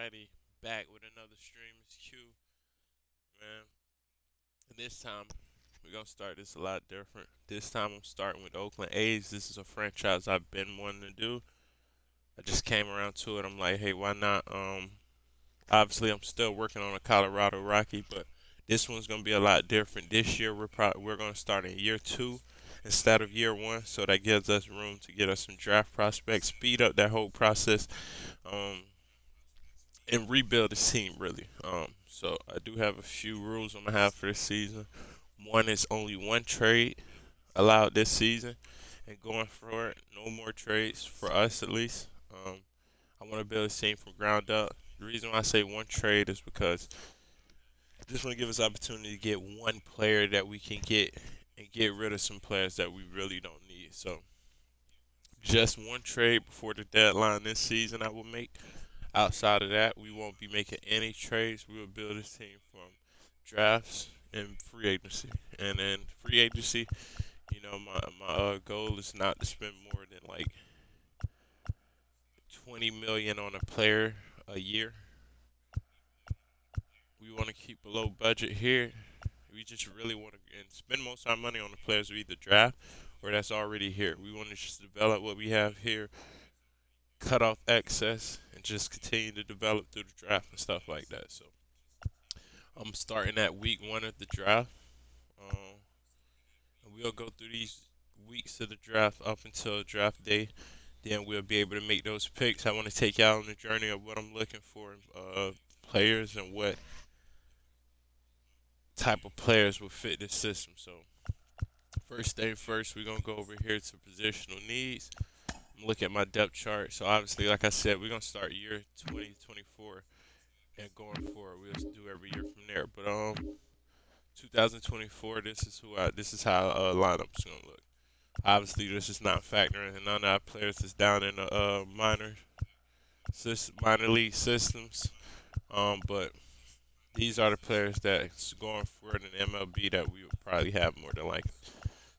Alrighty, back with another stream. It's Q, man. And this time, we're gonna start this a lot different. This time, I'm starting with Oakland A's. This is a franchise I've been wanting to do. I just came around to it. I'm like, hey, why not? Obviously, I'm still working on a Colorado Rocky, but this one's gonna be a lot different. This year, we're gonna start in year two instead of year one, so that gives us room to get us some draft prospects, speed up that whole process. Um, and rebuild the team really. So I do have a few rules I'm gonna have for this season. One is only one trade allowed this season, and going forward, no more trades for us at least. I want to build a team from ground up. The reason why I say one trade is because this want to give us opportunity to get one player that we can get and get rid of some players that we really don't need. So just one trade before the deadline this season I will make. Outside of that, we won't be making any trades. We will build this team from drafts and free agency. And then free agency, my goal is not to spend more than like 20 million on a player a year. We want to keep a low budget here. We just really want to and spend most of our money on the players we either draft or that's already here. We want to just develop what we have here, cut off excess, and just continue to develop through the draft and stuff like that. So I'm starting at week one of the draft. Um, and we'll go through these weeks of the draft up until draft day. Then we'll be able to make those picks. I want to take y'all on the journey of what I'm looking for in players and what type of players will fit this system. So first thing first, we're gonna go over here to positional needs. I'm looking at my depth chart. So obviously, like I said, we're gonna start year 2024 and going forward, we'll do every year from there. But 2024, this is how lineup's gonna look. Obviously, this is not factoring in none of our players that's down in the minor league systems. But these are the players that's going forward in MLB that we would probably have more than likely.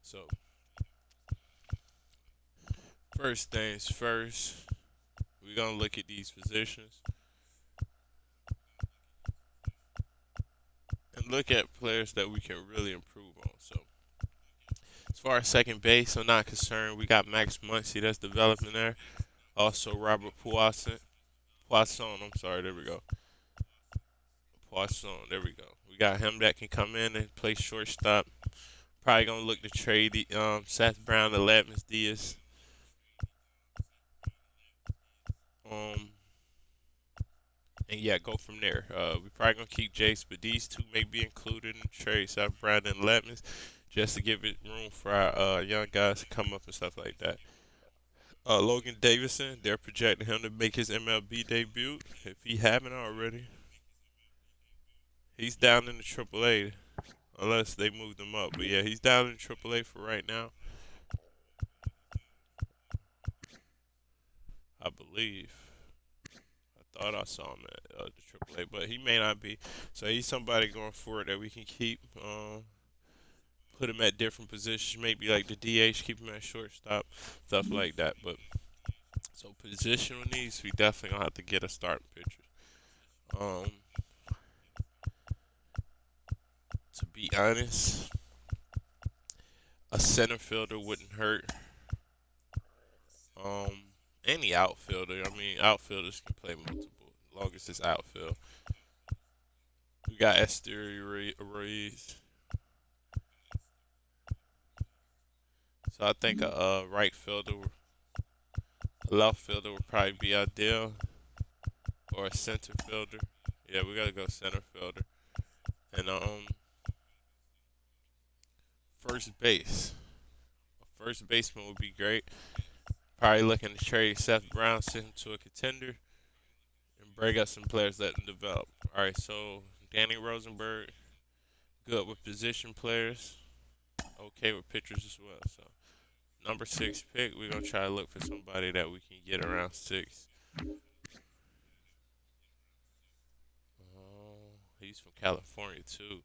So first things first, we're gonna look at these positions and look at players that we can really improve on. So as far as second base, I'm not concerned. We got Max Muncy that's developing there. Also Robert Poisson. I'm sorry. There we go. Poisson. There we go. We got him that can come in and play shortstop. Probably gonna look to trade the Seth Brown, the Latmus Diaz. Um, and yeah, go from there. We probably gonna keep Jace, but these two may be included in the trade. Seth Brown and Latmus, just to give it room for our young guys to come up and stuff like that. Logan Davison, they're projecting him to make his MLB debut if he haven't already. He's down in the AAA unless they moved him up. But yeah, he's down in AAA for right now, I believe. I thought I saw him at the AAA, but he may not be. So he's somebody going forward that we can keep. Put him at different positions, maybe like the DH, keep him at shortstop, stuff like that. But so positional needs, we definitely gonna have to get a starting pitcher. Um, to be honest, a center fielder wouldn't hurt. Um, any outfielder. I mean, outfielders can play multiple, as long as it's outfield. We got Esteury Ruiz. So I think a right fielder, a left fielder would probably be ideal, or a center fielder. Yeah, we gotta go center fielder. And first base. A first baseman would be great. Probably looking to trade Seth Brown, send him to a contender, and bring up some players that can develop. All right, so Danny Rosenberg, good with position players, okay with pitchers as well. So number six pick, we're gonna try to look for somebody that we can get around six. Oh, he's from California too.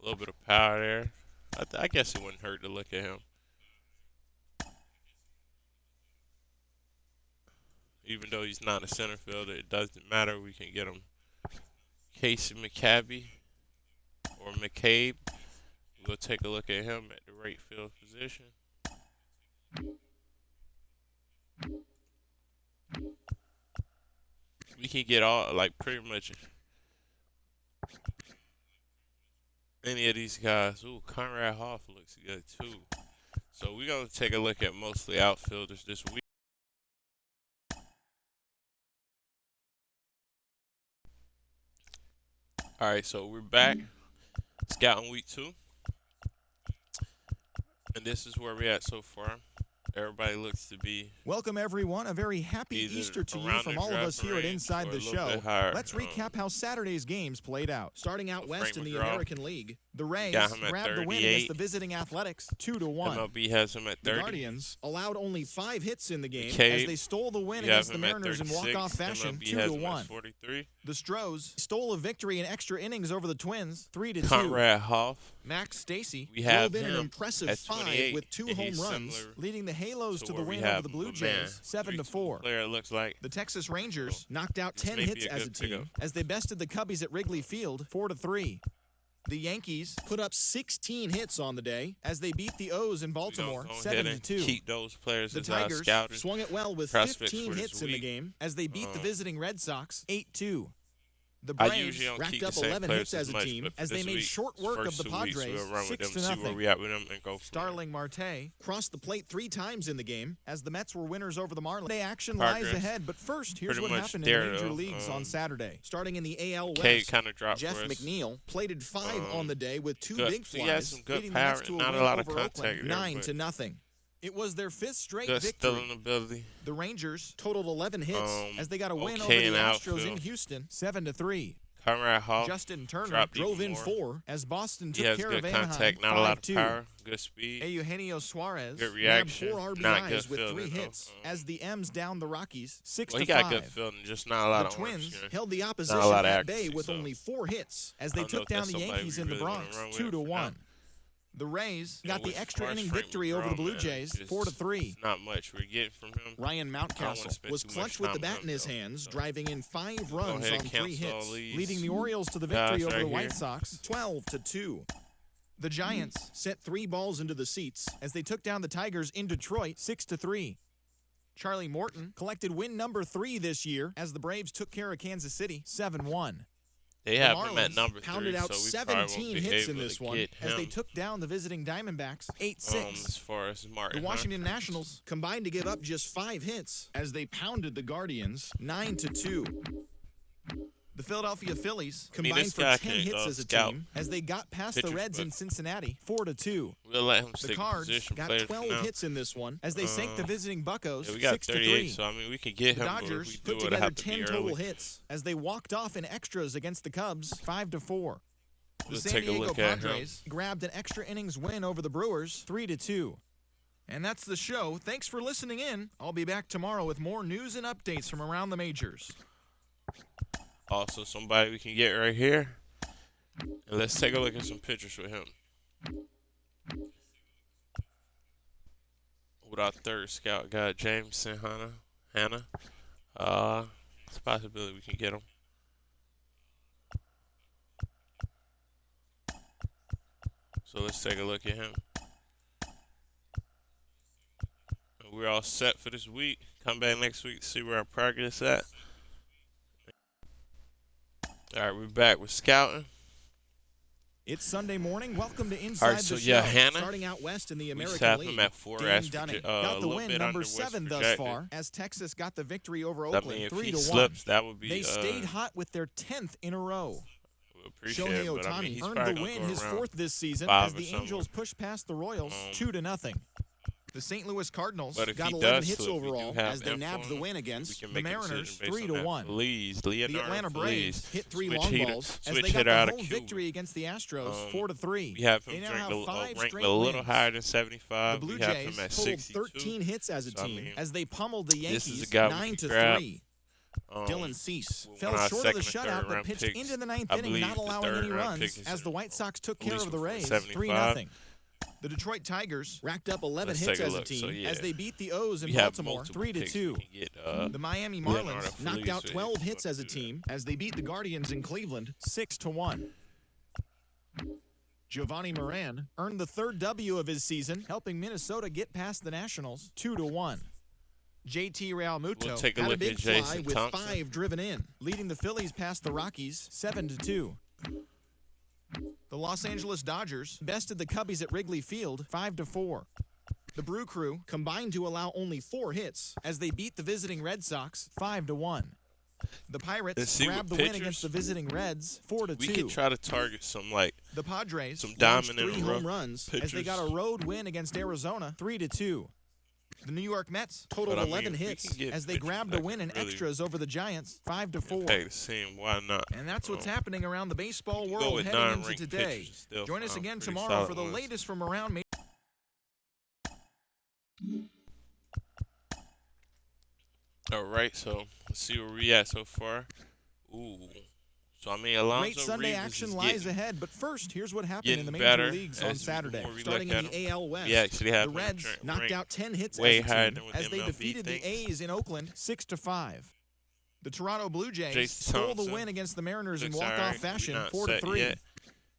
A little bit of power there. I guess it wouldn't hurt to look at him. Even though he's not a center fielder, it doesn't matter. We can get him Casey McCabe or McCabe. We'll take a look at him at the right field position. We can get all, like, pretty much any of these guys. Ooh, Conrad Hoff looks good too. So we're going to take a look at mostly outfielders this week. All right, so we're back. Scouting week 2. And this is where we're at so far. Everybody looks to be. Welcome, everyone. A very happy Easter to you from all of us here at Inside the Show. Let's recap how Saturday's games played out. Starting out west in the American League, the Rays grabbed the win against the visiting Athletics 2-1. MLB has him at 30. The Guardians allowed only 5 hits in the game as they stole the win against the Mariners in walk-off fashion 2-1. The Stros stole a victory in extra innings over the Twins 3-2. Conrad Hoff. Max Stacy drove in an impressive 5 with 2 home runs, leading the Halos to the win over the Blue Jays 7-4. Player looks like the Texas Rangers knocked out 10 hits as a team as they bested the Cubbies at Wrigley Field 4-3. The Yankees put up 16 hits on the day as they beat the O's in Baltimore 7-2. Keep those players. The Tigers swung it well with 15 hits in the game as they beat the visiting Red Sox 8-2. The Braves racked up 11 hits as a team as they made short work of the Padres 6-0. Starling Marte crossed the plate 3 times in the game as the Mets were winners over the Marlins. Day action lies ahead, but first, here's what happened in the major leagues on Saturday. Starting in the AL West, Jeff McNeil plated 5 on the day with 2 big flies, leading the Mets to a win over Oakland 9-0. It was their 5th straight victory. The Rangers totaled 11 hits as they got a win over the Astros in Houston 7-3. Conrad Hoff. Justin Turner drove in 4 as Boston took care of Anaheim 5-2. Not a lot of power, good speed. Eugenio Suarez good reaction. Grabbed 4 RBIs with 3 hits as the M's downed the Rockies 6-5. He got good fielding, just not a lot of Twins held the opposition at bay with only 4 hits as they took down the Yankees in the Bronx 2-1. The Rays got the extra inning victory over the Blue Jays 4-3. Not much we're getting from him. Ryan Mountcastle was clutch with the bat in his hands, driving in 5 runs on 3 hits, leading the Orioles to the victory over the White Sox 12-2. The Giants sent 3 balls into the seats as they took down the Tigers in Detroit 6-3. Charlie Morton collected win number 3 this year as the Braves took care of Kansas City 7-1. They have him at number 3, pounded out so we 17 hits in this one as they took down the visiting Diamondbacks 8-6. As far as Martin, the Washington Nationals combined to give up just 5 hits as they pounded the Guardians 9-2. The Philadelphia Phillies combined for 10 hits as a team as they got past the Reds in Cincinnati 4-2. We'll let him the Cards got 12 hits in this one as they sank the visiting Buccos 6-3. So I mean we can get him. The Dodgers put together 10 total hits as they walked off in extras against the Cubs 5-4. The San Diego Padres grabbed an extra innings win over the Brewers 3-2. And that's the show. Thanks for listening in. I'll be back tomorrow with more news and updates from around the majors. Also, somebody we can get right here. And let's take a look at some pictures with him. With our 3rd scout guy, Jameson Hannah. It's a possibility we can get him. So let's take a look at him. And we're all set for this week. Come back next week to see where our progress is at. All right, we're back with scouting. It's Sunday morning. Welcome to Inside the Show. Hannah, starting out west in the American League. Him at 4 got the win, number 7 thus far, as Texas got the victory over Oakland 3-1. That would be, they stayed hot with their 10th in a row. Shohei Ohtani earned the win, his 4th this season, as the Angels pushed past the Royals 2-0. The St. Louis Cardinals got 11 hits overall as they nabbed the win against the Mariners 3-1. The Atlanta Braves hit 3 long balls as they got the home victory against the Astros 4-3. We have him they now have 5 straight a little wins. higher than 75. The Blue Jays totaled 13 hits as a team as they pummeled the Yankees 9-3. Dylan Cease fell short of the shutout but pitched into the 9th inning, not allowing any runs as the White Sox took care of the Rays 3-0. The Detroit Tigers racked up 11 hits as a team as they beat the O's in Baltimore 3-2. The Miami Marlins knocked out 12 hits as a team as they beat the Guardians in Cleveland 6-1. Giovanni Moran earned the third W of his season, helping Minnesota get past the Nationals 2-1. JT Realmuto had a big fly with 5 driven in, leading the Phillies past the Rockies 7-2. The Los Angeles Dodgers bested the Cubbies at Wrigley Field 5-4. The Brew Crew combined to allow only 4 hits as they beat the visiting Red Sox 5-1. The Pirates grabbed the win against the visiting Reds 4-2. We could try to target some the Padres some dominant 3 home runs as they got a road win against Arizona 3-2. The New York Mets totaled 11 hits as they grabbed a win in extras over the Giants 5-4. Why not? And that's what's happening around the baseball world heading into today. Join us again tomorrow for the latest from around. All right, so let's see where we at so far. Ooh. So, I mean, Alonzo Great Sunday Reeves action lies ahead, but first, here's what happened in the major leagues on Saturday. Starting in the AL West, the Reds knocked out 10 hits as they defeated the A's in Oakland 6-5. The Toronto Blue Jays stole the win against the Mariners in walk-off fashion 4-3.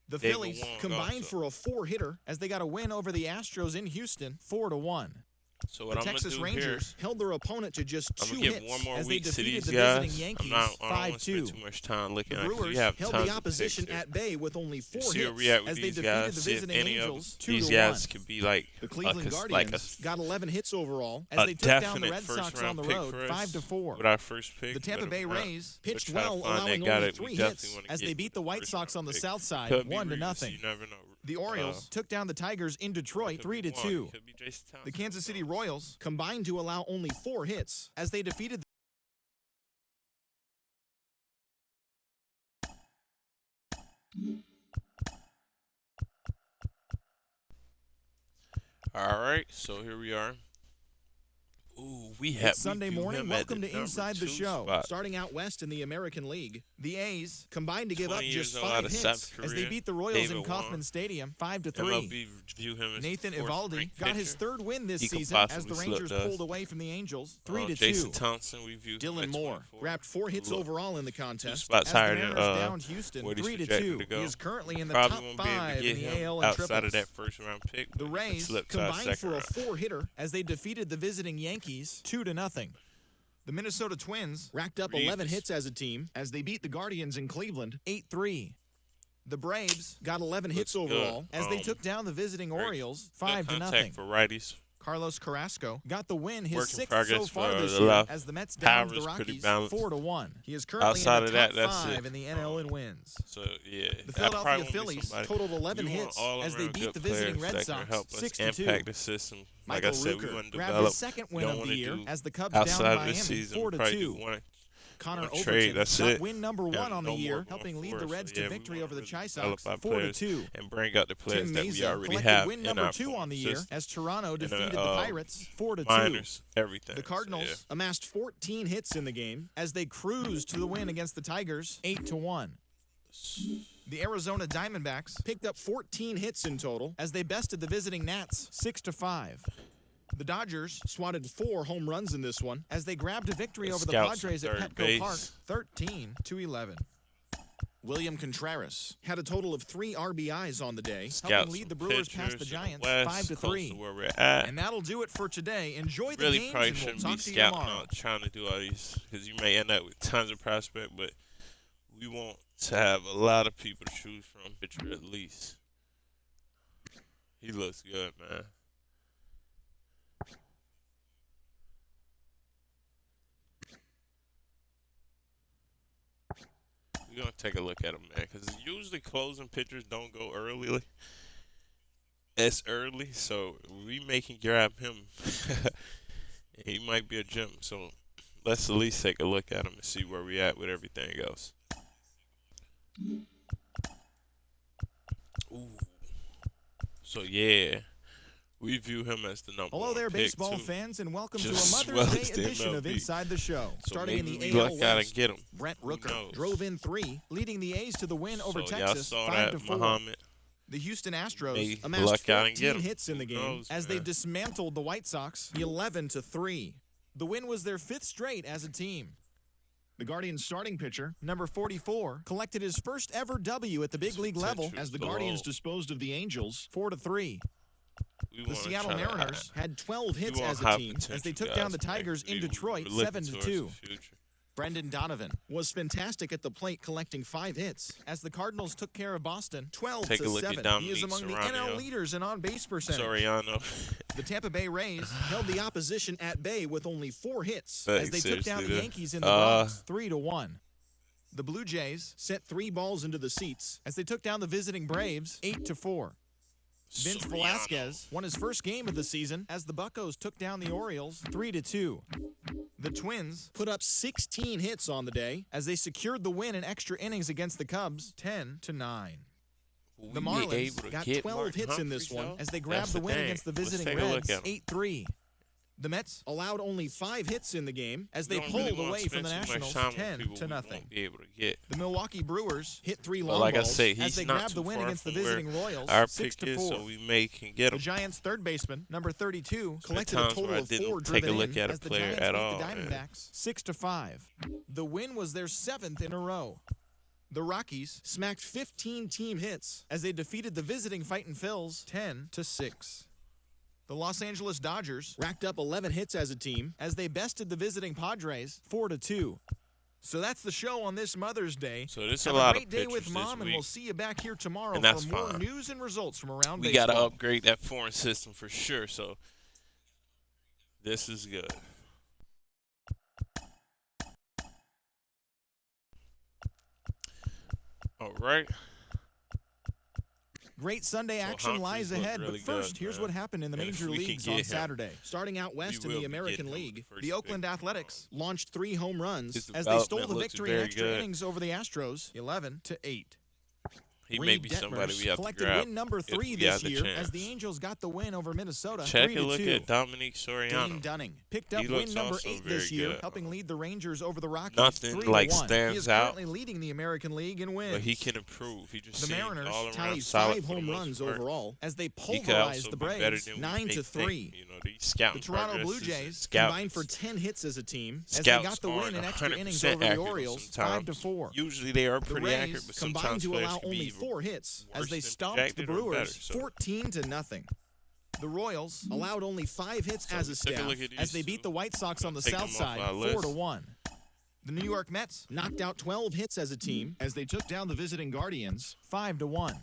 The Phillies combined for a 4-hitter as they got a win over the Astros in Houston 4-1. So what the Texas Rangers held their opponent to just 2 hits one more as they defeated the guys. visiting Yankees I don't want to 5-2. spend too much time looking the Brewers held the opposition at bay with only 4 hits as they defeated the visiting Angels 2-1. These guys could be like the Cleveland Guardians got 11 hits overall as they took down the Red Sox on the road 5-4. With our first pick, the Tampa Bay Rays pitched well, allowing only 3 hits as they beat the White Sox on the south side 1-0. You never know. The Orioles took down the Tigers in Detroit 3-2. The Kansas City Royals combined to allow only 4 hits as they defeated All right, so here we are. Ooh, it's Sunday morning. Welcome to Inside the Show. Starting out west in the American League, the A's combined to give up just 5 hits as they beat the Royals in Kauffman Stadium 5-3. Nathan Eovaldi got his 3rd win this season as the Rangers pulled away from the Angels 3-2. Jason Thompson, Dylan Moore grabbed 4 hits overall in the contest as the Mariners downed Houston 3-2. He is currently in the top 5 in the AL and outside of that first-round pick. The Rays combined for a 4-hitter as they defeated the visiting Yankees 2-0. The Minnesota Twins racked up 11 hits as a team as they beat the Guardians in Cleveland 8-3. The Braves got 11 hits overall as they took down the visiting Orioles 5-0. For righties. Carlos Carrasco got the win, his 6th so far this year, as the Mets downed the Rockies 4-1. He is currently in the top 5 in the NL in wins. So yeah, the Philadelphia Phillies totaled 11 hits as they beat the visiting Red Sox 6-2. Like I said, we want to grabbed his 2nd win of the year as the Cubs downed Miami 4-2. Connor Overton got win number 1 on the year, helping lead the Reds to victory over the Chi Sox 4-2. And bring out the players Tim that Mesa we already collected have win number 2 on the year as Toronto defeated the Pirates 4-2. Minors, everything. The Cardinals amassed 14 hits in the game as they cruised to the win against the Tigers 8-1. The Arizona Diamondbacks picked up 14 hits in total as they bested the visiting Nats 6-5. The Dodgers swatted 4 home runs in this one as they grabbed a victory over the Padres at Petco Park 13-11. William Contreras had a total of 3 RBIs on the day, helping lead the Brewers past the Giants 5-3. And that'll do it for today. Enjoy the games, probably and we'll shouldn't talk be to you scouting tomorrow. out trying to do all these because you may end up with tons of prospect, but we want to have a lot of people to choose from. Pitcher at least. He looks good, man. We're going to take a look at him, man, because usually closing pitchers don't go early. It's early, so we may can grab him. He might be a gem, so let's at least take a look at him and see where we at with everything else. Ooh. So, yeah. We view him as the number 1 Hello there, baseball fans, and welcome to a Mother's Day edition of Inside the Show. So starting in the AL West, Brent Rooker drove in 3, leading the A's to the win over Texas 5-4. The Houston Astros amassed 14 hits in the game as they dismantled the White Sox 11-3. The win was their 5th straight as a team. The Guardians starting pitcher, number 44, collected his first ever W at the big league level as the Guardians disposed of the Angels 4-3. The Seattle Mariners had 12 hits as a team as they took down the Tigers in Detroit 7-2. Brendan Donovan was fantastic at the plate, collecting 5 hits as the Cardinals took care of Boston 12-7. He is among the NL leaders in on-base percentage. The Tampa Bay Rays held the opposition at bay with only 4 hits as they took down the Yankees in the Bronx 3-1. The Blue Jays sent 3 balls into the seats as they took down the visiting Braves 8-4. Vince Velasquez won his first game of the season as the Buccos took down the Orioles 3-2. The Twins put up 16 hits on the day as they secured the win in extra innings against the Cubs 10-9. The Marlins got 12 hits in this one as they grabbed the win against the visiting Reds 8-3. The Mets allowed only 5 hits in the game as they pulled away from the Nationals 10-0. The Milwaukee Brewers hit 3 long balls as they grabbed the win against the visiting Royals 6-4. So we can get him. The Giants' third baseman, number 32, collected a total of 4 driven in as the Giants beat the Diamondbacks 6-5. The win was their 7th in a row. The Rockies smacked 15 team hits as they defeated the visiting Fightin' Phils 10-6. The Los Angeles Dodgers racked up 11 hits as a team as they bested the visiting Padres 4-2. So that's the show on this Mother's Day. So this Have a lot great of day with pictures Mom, this and week. we'll see you back here tomorrow And that's for more fine. news and results from around We baseball. got to upgrade that foreign system for sure, so this is good. All right. Great Sunday action lies ahead, really but first, good, here's man. what happened in the And if major we can leagues get on him, Saturday. Starting out west in will the be American getting him League, first the Oakland pick. Athletics launched 3 home runs His as they stole the development looks victory in very extra good. innings over the Astros 11-8. He may be somebody we have to collected grab win number if 3 we this have the year chance. as the Angels got the win over Minnesota 3-2. Check a look at Dominique Dane Soriano. Dunning picked up He win looks number also 8 this very year, good. helping lead the Rangers over the Rockies Nothing 3-1. like He stands is out. currently leading the American League in wins. But he can improve. He just The seems Mariners all around tallied solid 5 for the home most runs part. overall as they He could pulverized also the be better Braves than we may 9-3. think. You know, these scouting The Toronto Blue progresses and Jays combined for scouts- 10 hits as a team as they Scouts got the win aren't in extra innings 100% over the accurate Orioles sometimes. 5-4. Usually they are The pretty Rays accurate, but combined sometimes to players allow can be only even 4 hits as worse they than stomped the projected or better, Brewers so- 14-0. The Royals allowed only 5 hits So as a take a staff look at as they these beat two. the White Sox on the Take south them off side our list. 4-1. The New York Mets knocked out 12 hits as a team as they took down the visiting Guardians 5-1.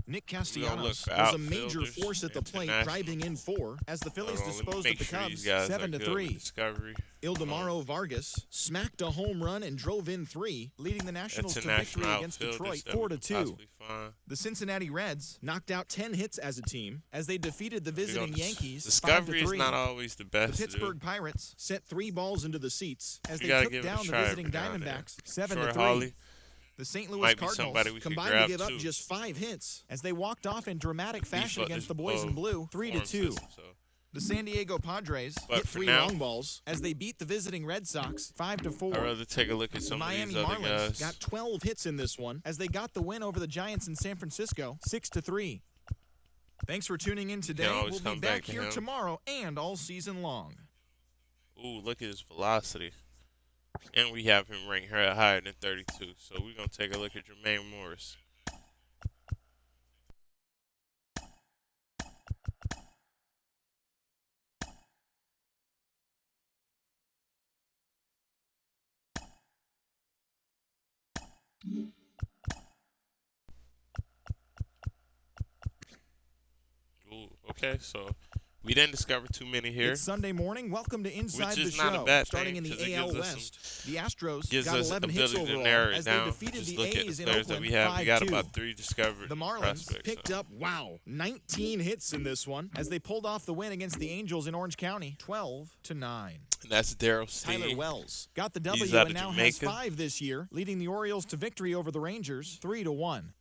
Nick Castellanos for was a major outfielders, force at the plate, international. driving in 4 as the Phillies Hold on, let me disposed make of the sure Cubs these guys are good with 7-3. Discovery. Ildemaro Vargas smacked a home run and drove in 3, leading the Nationals to victory International against outfielders Detroit that we could 4-2. possibly find. The Cincinnati Reds knocked out 10 hits as a team as they defeated the visiting You know, Yankees Discovery 5-3. is not always the best. The Pittsburgh Pirates sent 3 balls into the seats as You they gotta took give it a down the try visiting every now and then. Diamondbacks 7-3. Troy Holly The St. Louis might be somebody Cardinals we could combined to grab give up too. just 5 hits as they walked off in dramatic fashion Beef up against this the Boys in Blue foreign 3-2. system, so. The San Diego Padres But hit for 3 now- long balls as they beat the visiting Red Sox 5-4. I'd rather take a look at The some Miami of these other Marlins guys. got 12 hits in this one as they got the win over the Giants in San Francisco 6-3. Thanks for tuning in today. always We'll be come back back to here him. tomorrow and all season long. Ooh, look at his velocity. And we have him ranked higher than 32. So we're going to take a look at Jermaine Morris. Ooh, okay, so we didn't discover too many here. It's Sunday morning. Welcome to Inside Which the is Show. not a bad Starting thing, in 'cause the it AL gives us West, the Astros Gives got us 11 hits ability to overall narrow it as down. they defeated Just the look at A's the in players that Oakland we have. We got 5-2. about 3 discovered The Marlins prospects. picked so. up, 19 hits in this one as they pulled off the win against the Angels in Orange County 12-9. And that's Daryl Tyler Steen. Wells got the He's W out and of now Jamaica. has 5 this year, leading the Orioles to victory over the Rangers 3-1.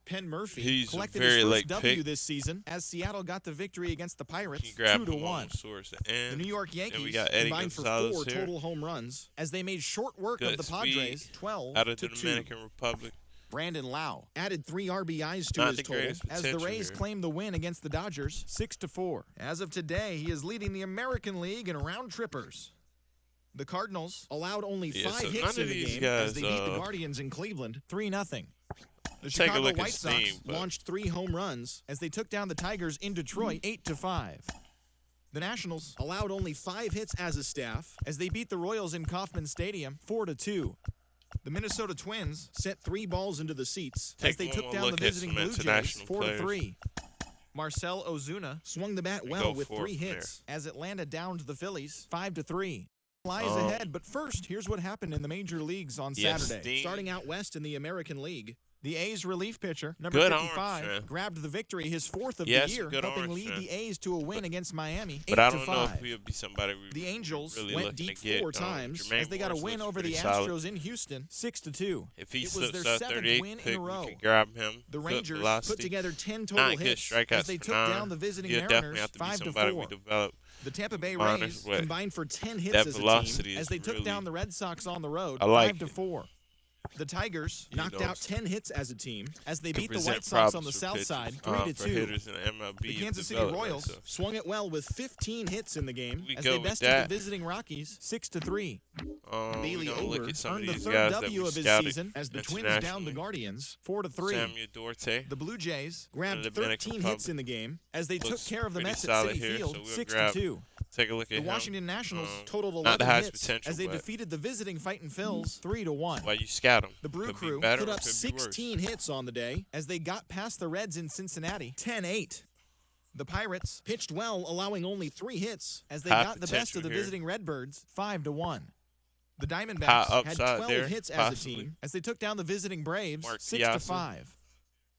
Penn Murphy He's a collected very his first late W pick. this season as Seattle got the victory against the Pirates He grabbed him 2-1. on source and The New York and Yankees we got Eddie combined for Gonzalez 4 here. total home runs as they made short work Good of the Padres speed 12-2. out of the Dominican Republic. Brandon Lau added 3 RBIs to his total as the Rays claimed the win against the Dodgers 6-4. As of today, he is leading the American League in round trippers. The Cardinals allowed only 5 hits in the game as they beat the Guardians in Cleveland 3-0. The Chicago White Sox launched 3 home runs as they took down the Tigers in Detroit 8-5. The Nationals allowed only 5 hits as a staff as they beat the Royals in Kauffman Stadium 4-2. The Minnesota Twins sent 3 balls into the seats as they took down the visiting Blue Jays 4-3. Marcell Ozuna swung the bat well with 3 hits as Atlanta downed the Phillies 5-3. Lies ahead, but first, here's what happened in the major leagues on Saturday. Starting out west in the American League, the A's relief pitcher, number 55, grabbed the victory, his 4th of the year, helping lead the A's to a win against Miami 8-5. But I don't know if he'll be somebody the Angels went deep 4 times as they got a win over the Astros in Houston 6-2. If he it was their 7th win pick, in a row. we can grab him. The Rangers put together 10 total hits as they took down the visiting Mariners 5-4. The Tampa Bay Rays combined for 10 hits as a team as they took down the Red Sox on the road 5-4. The Tigers knocked out 10 hits as a team as they beat the White Sox on the south side 3-2. The Kansas City Royals swung it well with 15 hits in the game as they bested the visiting Rockies 6-3. Bailey Ober earned the 3rd W of his season as the Twins downed the Guardians 4-3. The Blue Jays grabbed 13 hits in the game as they took care of the Mets at Citi Field 6-2. Take a look at the Washington Nationals totaled 11 hits as they defeated the visiting Fightin' Phils 3-1. Why you scout them? The Brew Crew put up 16 hits on the day as they got past the Reds in Cincinnati 10-8. The Pirates pitched well, allowing only 3 hits as they got the best of the visiting Redbirds 5-1. The Diamondbacks had 12 hits as a team as they took down the visiting Braves 6-5.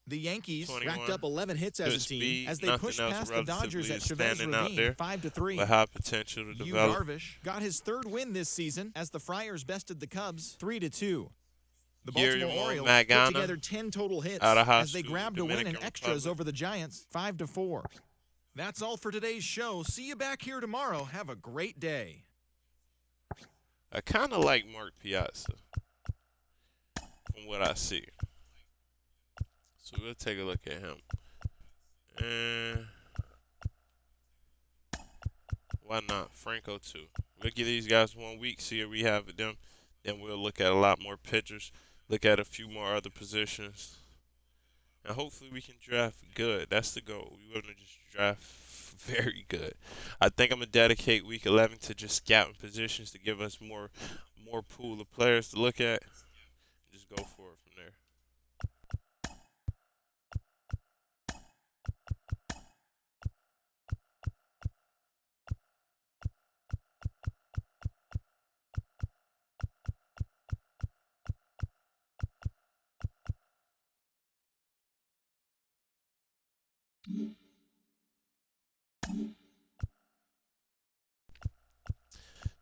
The Yankees racked up 11 hits as a team as they pushed past the Dodgers at Chavez Ravine 5-3. With high potential to develop. Darvish got his 3rd win this season as the Friars bested the Cubs 3-2. The Baltimore Orioles put together 10 total hits as they grabbed a win in extras over the Giants 5-4. That's all for today's show. See you back here tomorrow. Have a great day. I kind of like Mark Piazza from what I see. So we'll take a look at him. And why not? Franco too. We'll give these guys 1 week, see what we have with them. Then we'll look at a lot more pitchers, look at a few more other positions. And hopefully we can draft good. That's the goal. We want to just draft very good. I think I'm going to dedicate week 11 to just scouting positions to give us more pool of players to look at. Just go for it from there.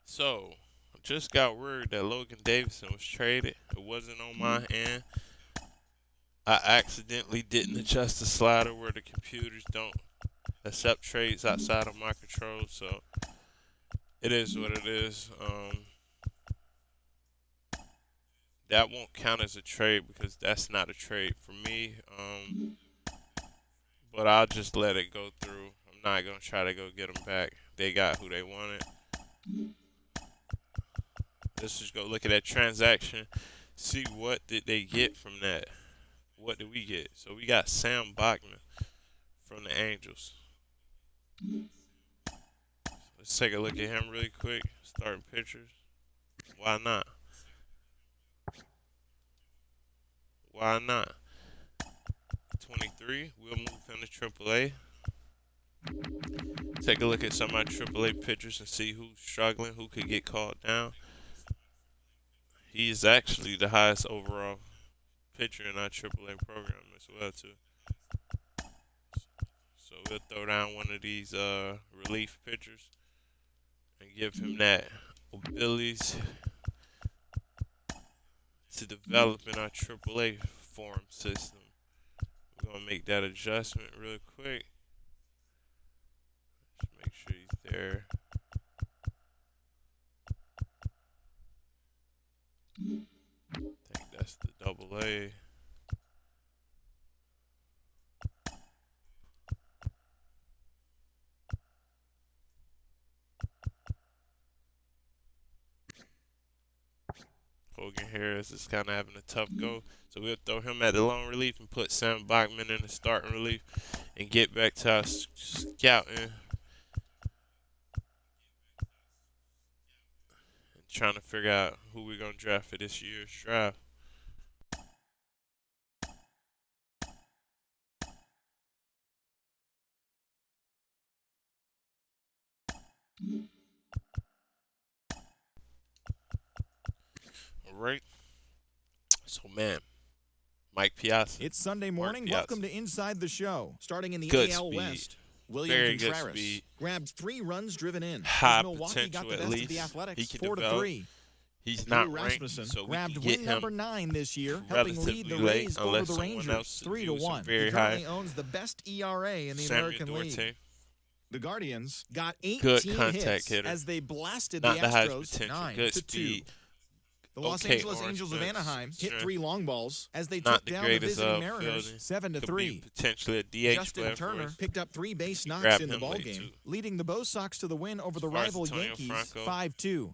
So, just got word that Logan Davidson was traded. It wasn't on my end. I accidentally didn't adjust the slider where the computers don't accept trades outside of my control. So, it is what it is. That won't count as a trade because that's not a trade for me. But I'll just let it go through. I'm not going to try to go get them back. They got who they wanted. Let's just go look at that transaction. See what did they get from that. What did we get? So we got Sam Bachman from the Angels. Let's take a look at him really quick. Starting pitchers. Why not? Why not? 23. We'll move him to AAA. Take a look at some of my AAA pitchers and see who's struggling, who could get called down. He is actually the highest overall pitcher in our AAA program as well, too. So we'll throw down one of these relief pitchers and give him that abilities to develop in our AAA form system. We're going to make that adjustment real quick. Just make sure he's there. I think that's the AA. Harris is kind of having a tough go. So we'll throw him at the long relief and put Sam Bachman in the starting relief and get back to our scouting and trying to figure out who we're going to draft for this year's draft. All right. So, man, Mike Piazza. It's Sunday morning. Welcome to Inside the Show. Starting in the Good AL speed. West, William Very Contreras good speed. grabbed 3 runs driven in. High Milwaukee got the potential best at of the least. Athletics, He can 4-3. He's not Drew ranked, Rasmussen so we grabbed can get win him number 9 this year, helping lead the relatively Rays late, over unless the someone Rangers else 3-1. very He currently high. owns the best ERA in the Samuel American Duarte. League. The Guardians got Good 18 contact hits hitter. as they blasted Not the the highest Astros potential. 9-2. Good speed. The Los Okay, Angeles orange Angels of nuts, Anaheim hit strength. 3 long balls as they Not took the down the greatest visiting Mariners fielding. Could 7-3. be potentially a DH Justin player for Turner us. picked up 3 base knocks grabbed in the him late, ballgame, too. leading the Bo Sox to the win over the As far as rival Antonio Yankees Franco. 5-2.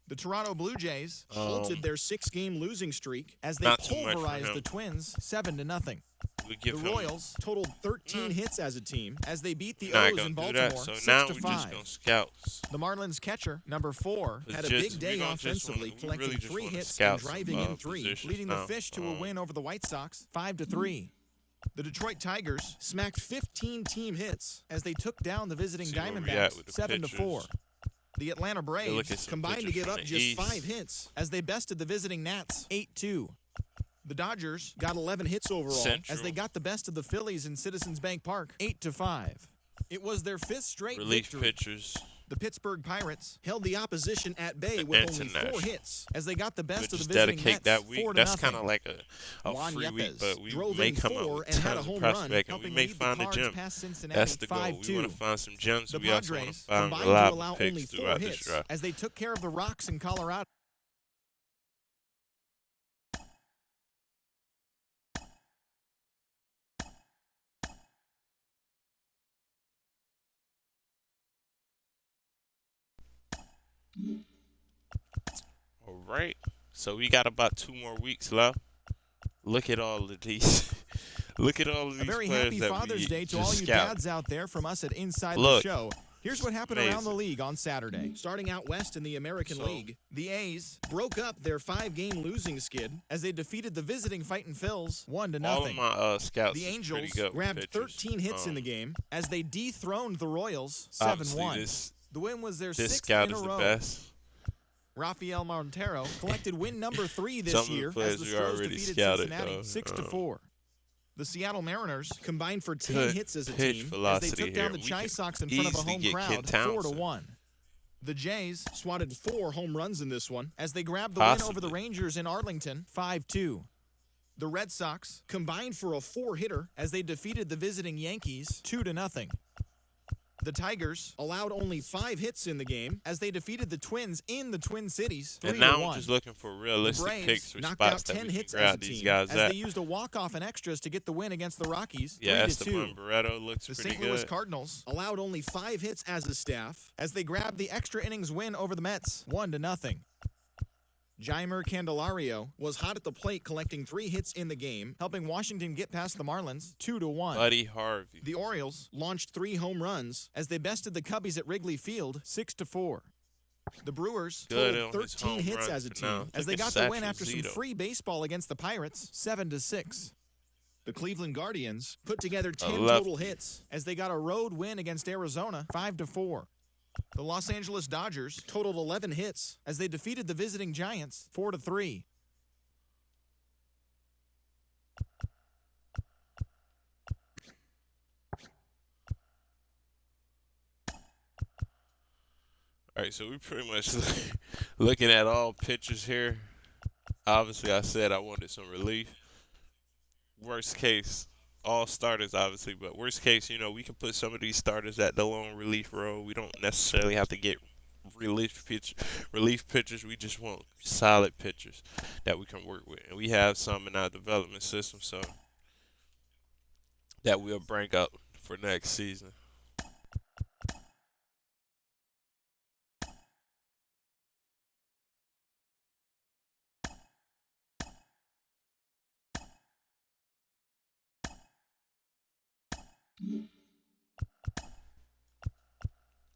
The Toronto Blue Jays halted their 6-game losing streak as they not too much for pulverized him. the Twins 7-0. We The give him Royals totaled 13 hits as a team as they beat the not O's gonna in do Baltimore that. So now we're 6-5. just gonna scout. The Marlins catcher, number 4, It's had a just- big day we don't just offensively, wanna- we collecting really just 3 wanna hits and scout some, driving in 3, positions leading the now. Fish to a win over the White Sox 5-3. The Detroit Tigers smacked 15 team hits as they took down the visiting See where we at with Diamondbacks the 7-4. pitchers. The Atlanta look Braves at some combined to pitchers give from up the just East. 5 hits as they bested the visiting Nats 8-2. The Dodgers got 11 hits overall as Central. they got the best of the Phillies in Citizens Bank Park 8-5. It was their 5th straight Relief victory. pitchers. The Pittsburgh Pirates held the opposition at bay The with only 4 International. hits as they got the We'll best of the just visiting dedicate Mets that week. 4-0. That's kind of like a Juan free week, Yepes but we drove may in come 4 up with and had a tons of home run, prospect, and we helping may lead find the a Cards gem. past Cincinnati That's the goal. 5-2. We want to find some gems. The We also want to Padres find combined to reliable allow picks only 4 throughout this hits draft. as they took care of the Rocks in Colorado. All right. So we got about 2 more weeks left. Look at all of these. Look at all of these A very players happy that Father's we Day to just all you scouted. dads out there from us at Inside Look, the Show. Here's what happened amazing. around the league on Saturday. Starting out west in the American So- League, the A's broke up their 5-game losing skid as they defeated the visiting Fightin' Phils 1-0. All of my scouts The is Angels pretty good with grabbed pitchers. 13 hits in the game as they dethroned the Royals Obviously, 7-1. The win was their this 6th scout in a is the row. best. Rafael Montero collected win number 3 this Some of the year as players the we Stros already defeated scouted, Cincinnati though. 6-4. The Seattle Mariners combined for 10 Good hits as a pitch team as they velocity took down the here. We Chi can Sox in front of a easily home get crowd Kent Townsend. 4-1. The Jays swatted 4 home runs in this one as they grabbed the win over the Possibly. Rangers in Arlington 5-2. The Red Sox combined for a 4-hitter as they defeated the visiting Yankees 2-0. The Tigers allowed only 5 hits in the game as they defeated the Twins in the Twin Cities 3-1. And now I'm just looking for realistic Braves picks for knocked spots out that 10 we can hits as a grab these team guys as at. they used a walk-off and extras to get the win against the Rockies Yeah, 3-2. Esteban Barreto looks The pretty St. Louis good. Cardinals allowed only 5 hits as a staff as they grabbed the extra innings win over the Mets 1-0. Jeimer Candelario was hot at the plate collecting 3 hits in the game, helping Washington get past the Marlins 2-1. Buddy Harvey. The Orioles launched 3 home runs as they bested the Cubbies at Wrigley Field 6-4. The Brewers Good totaled on his 13 home hits runs as a for team now. as Look they at got the win Satchel after some Zito. free baseball against the Pirates 7-6. The Cleveland Guardians put together 10 left. total hits as they got a road win against Arizona 5-4. The Los Angeles Dodgers totaled 11 hits as they defeated the visiting Giants 4-3. All right, so we pretty much looking at all pitchers here. Obviously, I said I wanted some relief. Worst case, all starters, obviously, but worst case, we can put some of these starters at the long relief role. We don't necessarily have to get relief pitchers. We just want solid pitchers that we can work with, and we have some in our development system, so that we'll bring up for next season.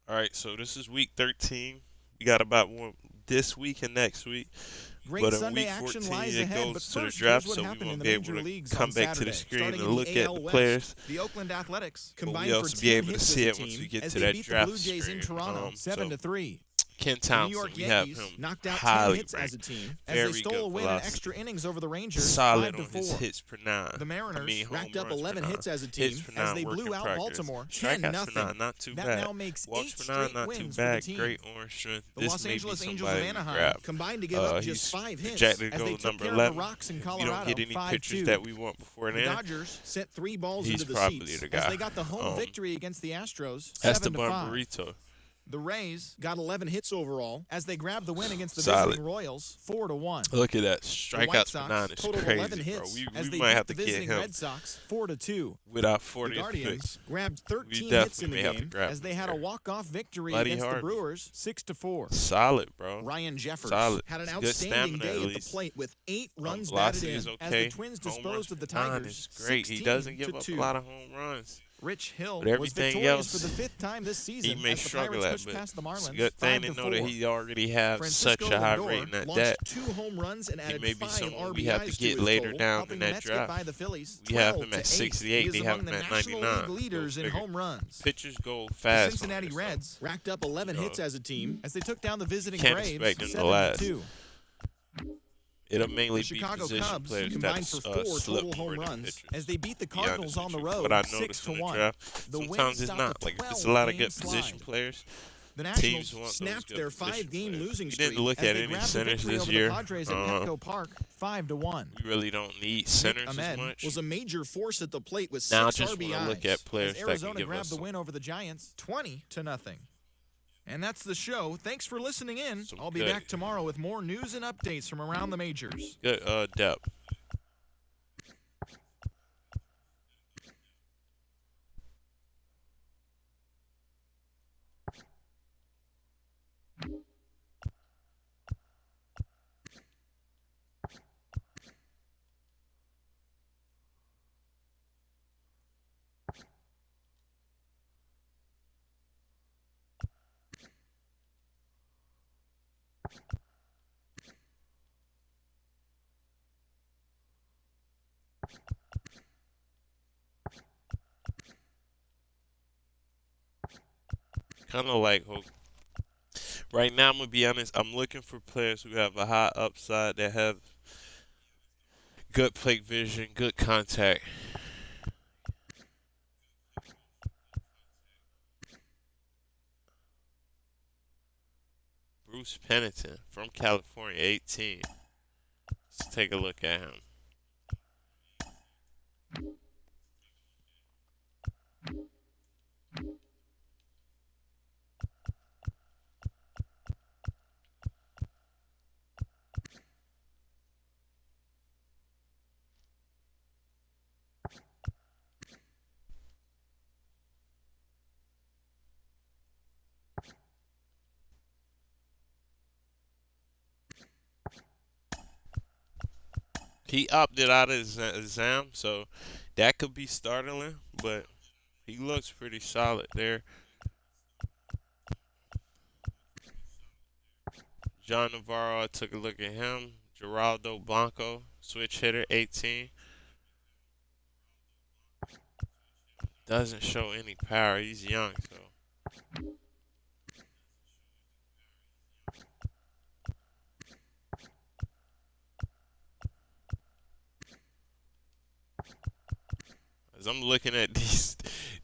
All right, so this is week 13. We got about one this week and next week. Great Sunday action lies ahead, but first, here's what happened in the major leagues come on back Saturday. to the screen Starting and in look the at AL the West, players. the Oakland Athletics But combined we for also 10 be able to hits see as it a once we team get as to they that beat the draft Blue Jays in screen. Toronto 7-3. Ken The New Thompson, York we have Yankees him knocked out 10 highly hits as a ranked. team as Very they stole good a win in velocity. extra innings over the Rangers Solid on 5-4. his hits per nine. The Mariners home racked up runs 11 per hits nine. as a team Hits per as nine, they work blew in out progress. Baltimore Strikeouts per 10-0. nine, not too That bad. now makes 8 Walks per straight nine, not too wins for bad. the team. Great orange strength. The This Los may Angeles be Angels of somebody we Anaheim grab. combined to give up just He's 5 hits projected to as go they took number care 11. of the Rocks in If you don't Colorado get any pitchers 5-2. that we want before The then, Dodgers sent 3 balls he's into the probably seats the guy. as they got the home victory against the Astros Esteban 7-5. Burrito. The Rays got 11 hits overall as they grabbed the win against the Solid. visiting Royals 4-1. Look at that. The Strikeouts White per Sox nine is totaled crazy, 11 bro. hits as We they might beat have the to get visiting him Red Sox 4-2. with our The 40th pick. Guardians grabbed 13 We hits in definitely the may have to game grab as they him had a there. walk-off victory Buddy against the Harvey. Brewers 6-4. Solid, bro. Ryan Jeffers Solid. had an Good outstanding stamina, day at at the least. plate with 8 runs batted Velocity in is as okay. the Twins Home disposed runs of the per nine Tigers is great. He doesn't give up a 16-2. lot of home runs. Rich Hill But was everything victorious else, for the 5th time this season he may as the struggle Pirates at, pushed but past the it's a Marlins good thing to know that 5-4. he already has Francisco such a high Lindor rating at launched that. 2 home runs and He added may be 5 someone RBIs we have to to get his later total, down helping in the that Mets get draft. by the Phillies We have him 12-8. at 68. He is They among have him the at National 99. League leaders Go in figure. home runs. Pitchers go The fast. Cincinnati Reds racked up 11 hits as a team as they took down the visiting Can't Braves expect them to last. 7-2. It'll mainly The be Chicago position Cubs players combined that for 4 slip total more home than runs pitchers. as they beat the To be honest Cardinals with on the you. road What I noticed from the 6-1. draft, The win sometimes it's stopped not. a Like, it's a lot of 12-game good position slide. players. The Nationals Teams want those snapped good their position 5-game players. losing We streak didn't look as at they any grabbed the centers victory this over year. the Padres at Petco Park 5-1. We really don't need Nick centers as Ahmed much. was a major force at the plate with Now I 6 just want RBIs to look at players as that can Arizona give grabbed us the win over the Giants 20-0. And that's the show. Thanks for listening in. some I'll be good- back tomorrow with more news and updates from around the majors. good depth. Kind of like right now. I'm gonna be honest. I'm looking for players who have a high upside, that have good plate vision, good contact. Bruce Pennington from California, 18. Let's take a look at him. He opted out of his exam, so that could be startling, but he looks pretty solid there. John Navarro, I took a look at him. Geraldo Blanco, switch hitter, 18. Doesn't show any power. He's young, so. As I'm looking at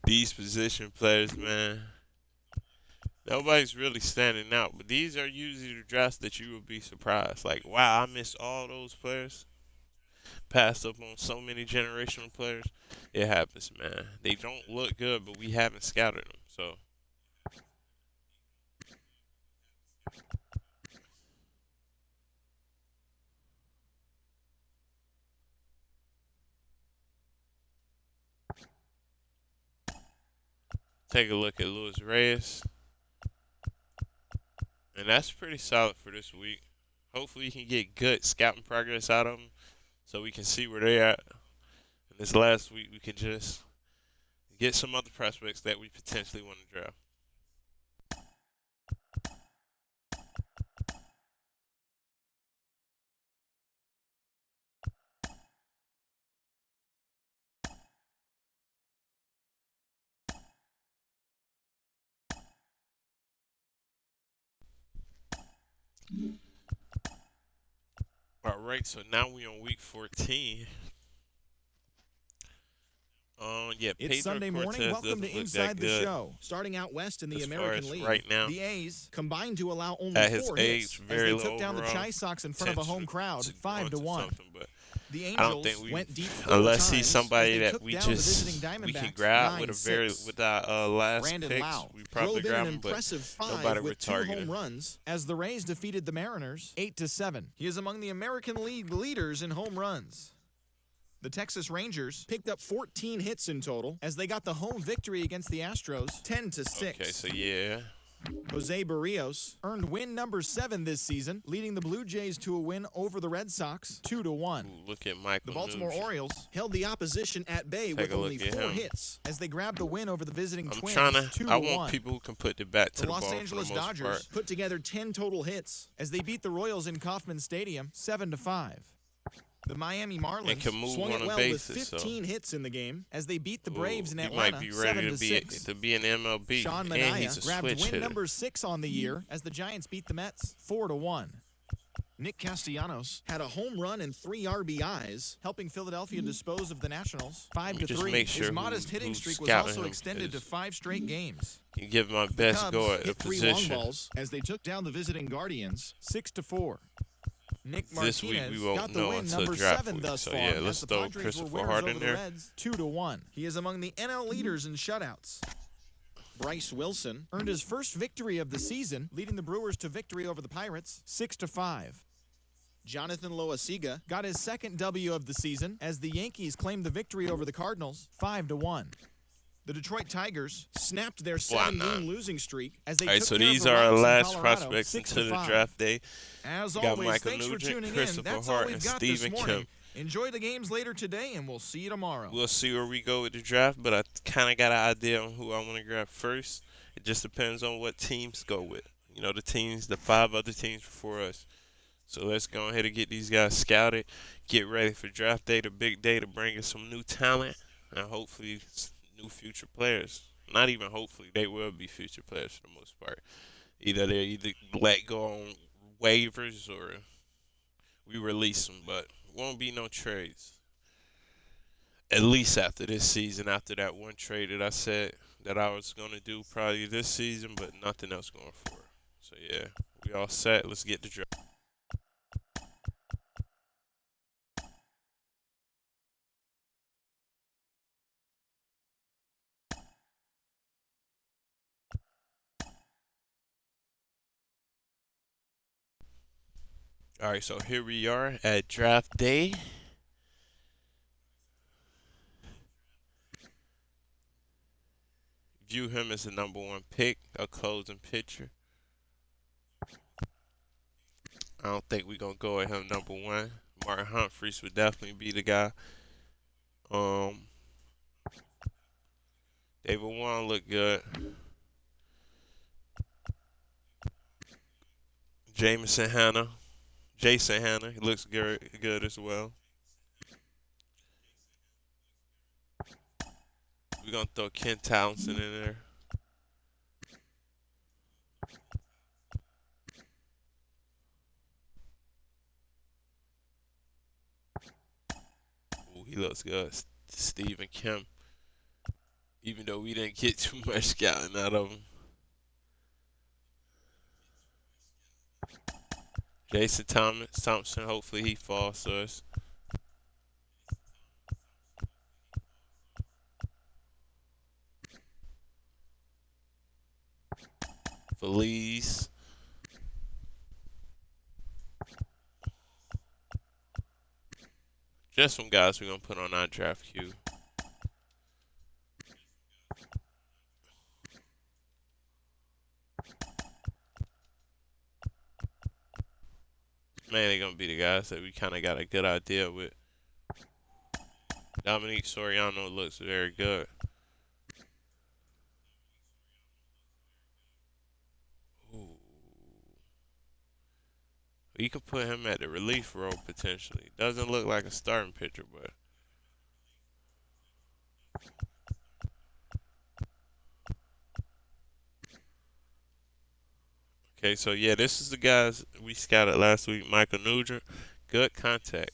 these position players, man, nobody's really standing out. But these are usually the drafts that you would be surprised. Like, wow, I missed all those players. Passed up on so many generational players. It happens, man. They don't look good, but we haven't scouted them. So. Take a look at Luis Reyes. And that's pretty solid for this week. Hopefully, you can get good scouting progress out of them so we can see where they're at. And this last week, we can just get some other prospects that we potentially want to draft. All right, so now we're on week 14. Yeah, it's Sunday morning. Welcome to Inside the Show. Starting out west in the American League, right now, the A's combined to allow only 4 hits as they took down the Chi Sox in front of a home crowd 5-1. The Angels went deep 4 unless times he's somebody that we can grab with our last Brandon picks, Lau we probably drove in grab an him, but impressive 5 nobody with 2 targeting. home runs as the Rays defeated the Mariners 8-7. He is among the American League leaders in home runs. The Texas Rangers picked up 14 hits in total as they got the home victory against the Astros 10-6. Okay, so yeah. Jose Barrios earned win number 7 this season, leading the Blue Jays to a win over the Red Sox 2-1. Look at Michael. The Baltimore Orioles held the opposition at bay with only 4 hits as they grabbed the win over the visiting Twins 2-1. I want people who can put the bat to the ball. Los Angeles Dodgers put together 10 total hits as they beat the Royals in Kauffman Stadium 7-5. The Miami Marlins swung it well with 15 hits in the game as they beat the Braves in Atlanta 7-6. To be an MLB. Sean Manaea grabbed win number 6 on the year as the Giants beat the Mets 4-1. Nick Castellanos had a home run and 3 RBIs, helping Philadelphia dispose of the Nationals 5-3. His modest hitting streak was also extended to 5 straight games. You give my best go at a position. 3 long balls as they took down the visiting Guardians 6-4. Nick Martinez this week we won't got the know win until number draft 7 week. thus So far. yeah, let's the throw Padres Christopher were Hart over in the there. Reds 2-1. He is among the NL leaders in shutouts. Bryce Wilson earned his first victory of the season, leading the Brewers to victory over the Pirates 6-5. Jonathan Loaisiga got his second W of the season as the Yankees claimed the victory over the Cardinals 5-1. The Detroit Tigers snapped their 7-game losing streak as they took so care these of the are our Rocks in last Colorado, prospects into the 6-5. draft day. As We got always, Michael thanks for Nugent, tuning in. Christopher That's Hart, all we've and got this Stephen morning. Kim. Enjoy the games later today, and we'll see you tomorrow. We'll see where we go with the draft, but I kind of got an idea on who I want to grab first. It just depends on what teams go with. You know, the 5 other teams before us. So let's go ahead and get these guys scouted, get ready for draft day, the big day, to bring in some new talent, and hopefully new future players. Not even hopefully, they will be future players for the most part. They let go on waivers or we release them, but won't be no trades. At least after this season, after that one trade that I said that I was going to do probably this season, but nothing else going forward. So yeah, we all set. Let's get the draft. All right, so here we are at draft day. View him as the number 1 pick, a closing pitcher. I don't think we're going to go with him number 1. Martin Humphries would definitely be the guy. David Warren look good. Jason Hanna, he looks good as well. We're going to throw Ken Townsend in there. Ooh, he looks good. Stephen Kim. Even though we didn't get too much scouting out of him. Jason Thompson, hopefully he falls to us. Feliz. Just some guys we're going to put on our draft queue. Mainly going to be the guys that we kind of got a good idea with. Dominique Soriano looks very good. We could put him at the relief role potentially. Doesn't look like a starting pitcher, but okay. So yeah, this is the guys we scouted last week. Michael Nugent, good contact,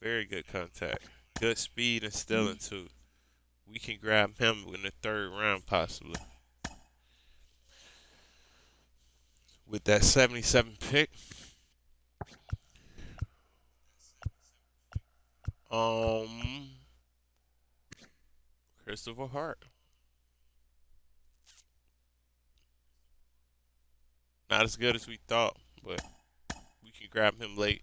very good contact, good speed and stealing too. We can grab him in the 3rd round possibly. With that 77 pick, Christopher Hart. Not as good as we thought, but we can grab him late.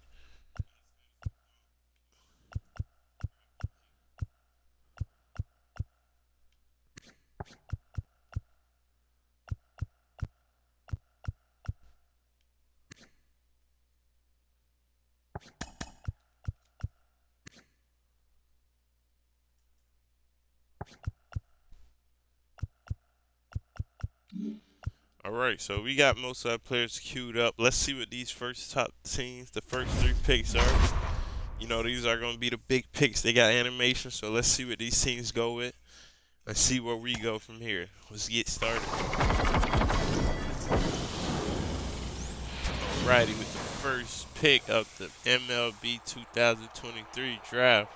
All right, so we got most of our players queued up. Let's see what these first top teams, the first 3 picks are. You know, these are going to be the big picks. They got animation, so let's see what these teams go with. Let's see where we go from here. Let's get started. Alrighty, with the first pick of the MLB 2023 draft,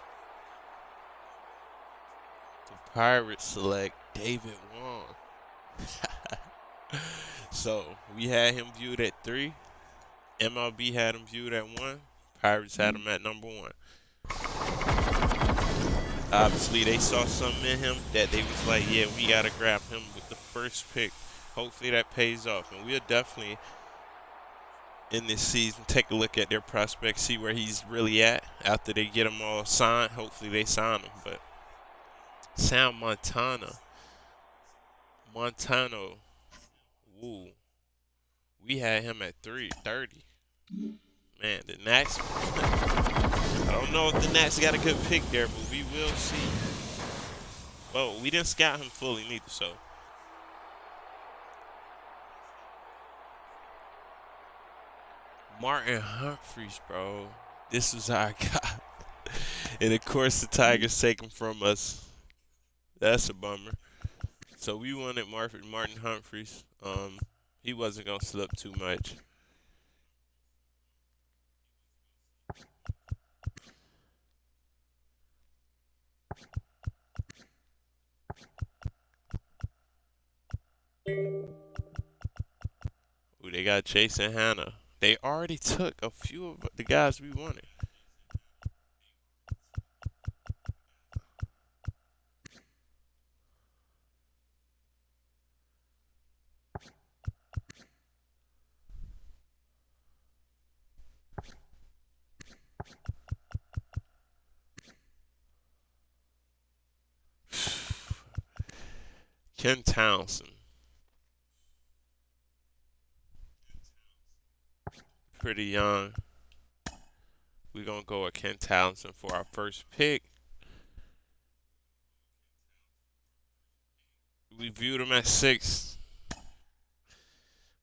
the Pirates select David Wong. So we had him viewed at 3. MLB had him viewed at 1. Pirates had him at number 1. Obviously, they saw something in him that they was like, yeah, we got to grab him with the first pick. Hopefully that pays off. And we'll definitely, in this season, take a look at their prospects, see where he's really at after they get him all signed. Hopefully they sign him. But Sam Montano. Woo. We had him at 330. Man, the Nats. I don't know if the Nats got a good pick there, but we will see. Well, we didn't scout him fully neither, so. Martin Humphreys, bro. This was our guy. And of course, the Tigers take him from us. That's a bummer. So we wanted Martin Humphreys. He wasn't gonna slip too much. Ooh, they got Jason Hanna. They already took a few of the guys we wanted. Ken Townsend. Pretty young. We're going to go with Ken Townsend for our first pick. We viewed him at 6.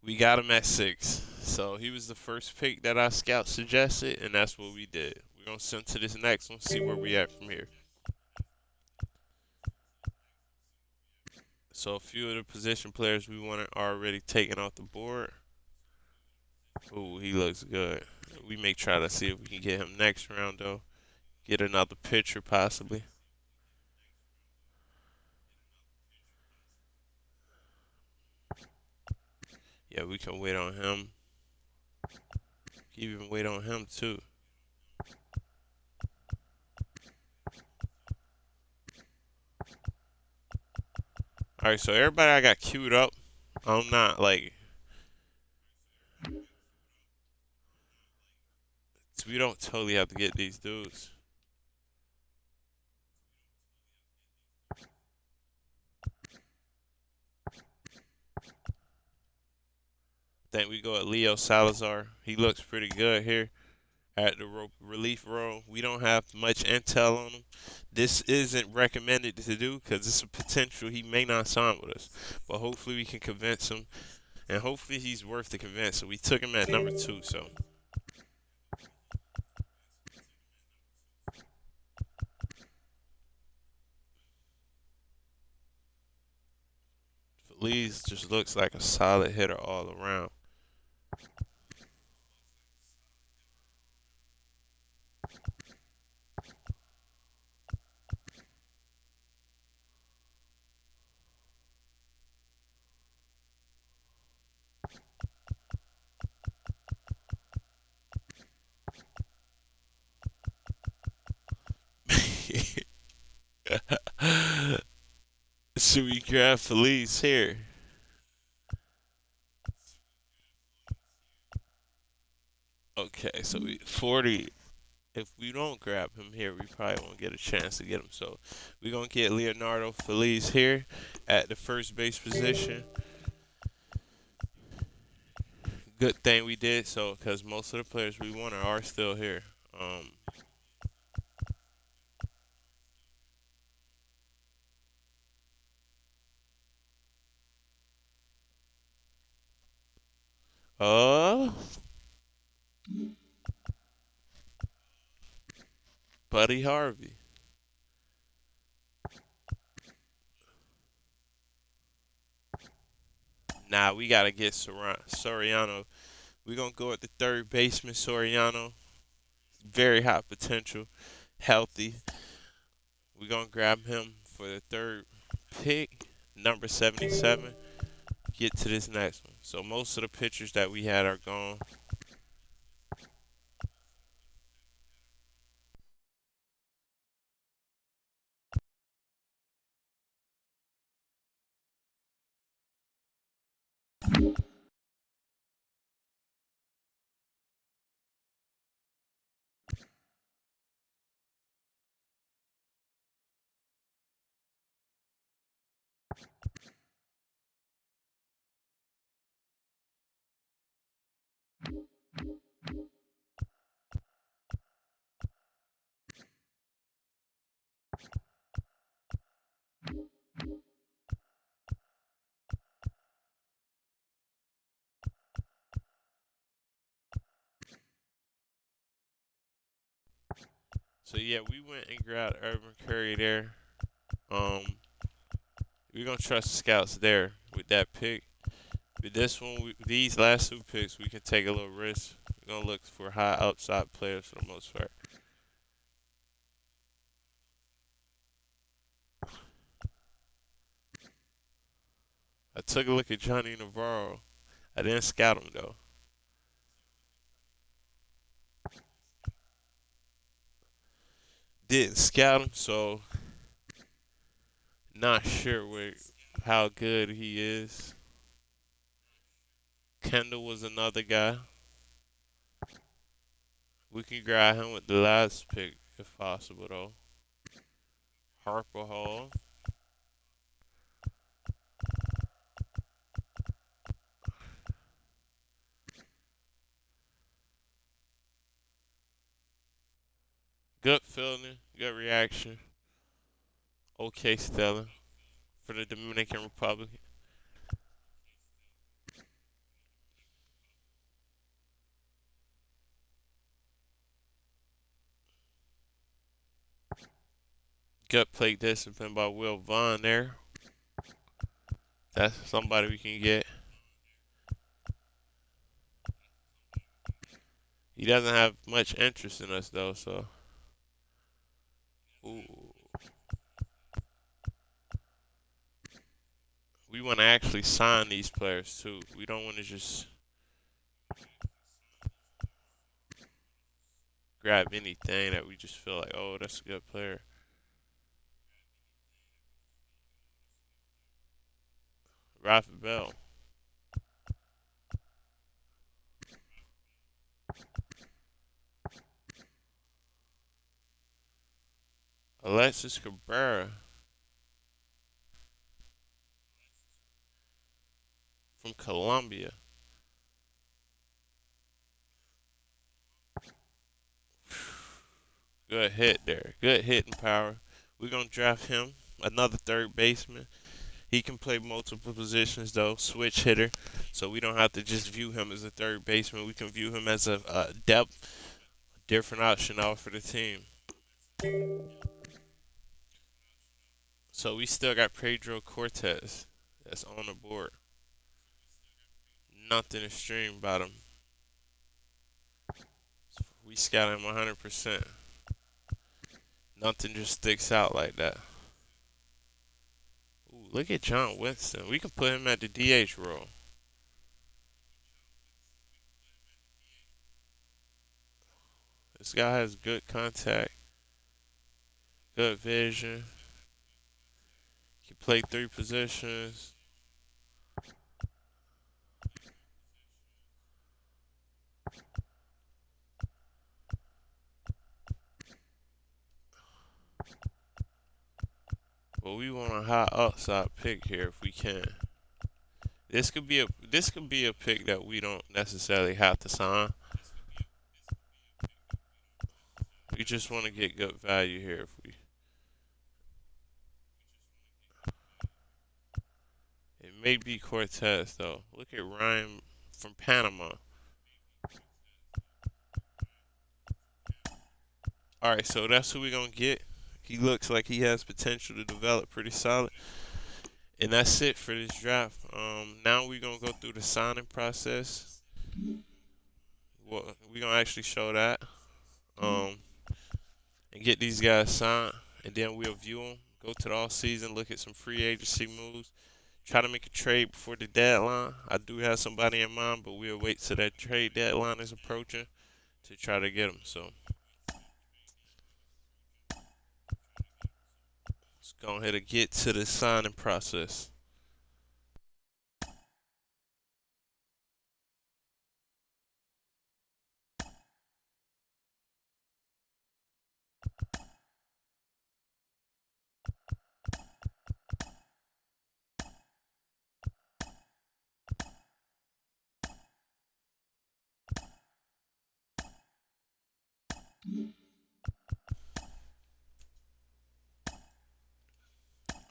We got him at 6. So he was the first pick that our scout suggested, and that's what we did. We're going to send to this next one, see where we at from here. So a few of the position players we wanted are already taken off the board. Ooh, he looks good. We may try to see if we can get him next round, though. Get another pitcher, possibly. Yeah, we can wait on him. Even wait on him, too. Alright, so everybody I got queued up. I'm not, like... So we don't totally have to get these dudes. I think we go at Leo Salazar. He looks pretty good here at the relief role. We don't have much intel on him. This isn't recommended to do because it's a potential he may not sign with us. But hopefully we can convince him. And hopefully he's worth the convince. So we took him at number 2. So Feliz just looks like a solid hitter all around. Should we grab Feliz here? Okay, so 40. If we don't grab him here, we probably won't get a chance to get him. So we're going to get Leonardo Feliz here at the first base position. Good thing we did so, because most of the players we wanted are still here. Uh, Buddy Harvey. Nah, we got to get Soriano. We're going to go at the third baseman, Soriano. Very high potential, healthy. We're going to grab him for the third pick, number 77. Get to this next one. So most of the pitchers that we had are gone. So yeah, we went and grabbed Urban Curry there. We're gonna trust the scouts there with that pick. With this one, these last two picks, we can take a little risk. We're gonna look for high upside players for the most part. I took a look at Johnny Navarro. I didn't scout him though. Didn't scout him, so not sure how good he is. Kendall was another guy. We can grab him with the last pick if possible though. Harper Hall. Good fielding, good reaction. Okay, Stella for the Dominican Republic. Good plate discipline by Will Vaughn there. That's somebody we can get. He doesn't have much interest in us though, so. Ooh. We want to actually sign these players too. We don't want to just grab anything that we just feel like, oh, that's a good player. Rafa Bell. Alexis Cabrera from Colombia. Good hit there. Good hitting power. We're going to draft him. Another third baseman. He can play multiple positions, though. Switch hitter. So we don't have to just view him as a third baseman. We can view him as a depth, different option out for the team. So we still got Pedro Cortez that's on the board. Nothing extreme about him. We scout him 100%. Nothing just sticks out like that. Ooh, look at John Winston. We can put him at the DH role. This guy has good contact, good vision. He can play 3 positions. But we want a high upside pick here if we can. This could be a pick that we don't necessarily have to sign. We just want to get good value here if we. It may be Cortez though. Look at Ryan from Panama. All right, so that's who we're gonna get. He looks like he has potential to develop pretty solid. And that's it for this draft. Now we're gonna go through the signing process. Well, we're gonna actually show that. And get these guys signed, and then we'll view them. Go to the off season, look at some free agency moves. Try to make a trade before the deadline. I do have somebody in mind, but we'll wait till that trade deadline is approaching to try to get them. So let's go ahead and get to the signing process.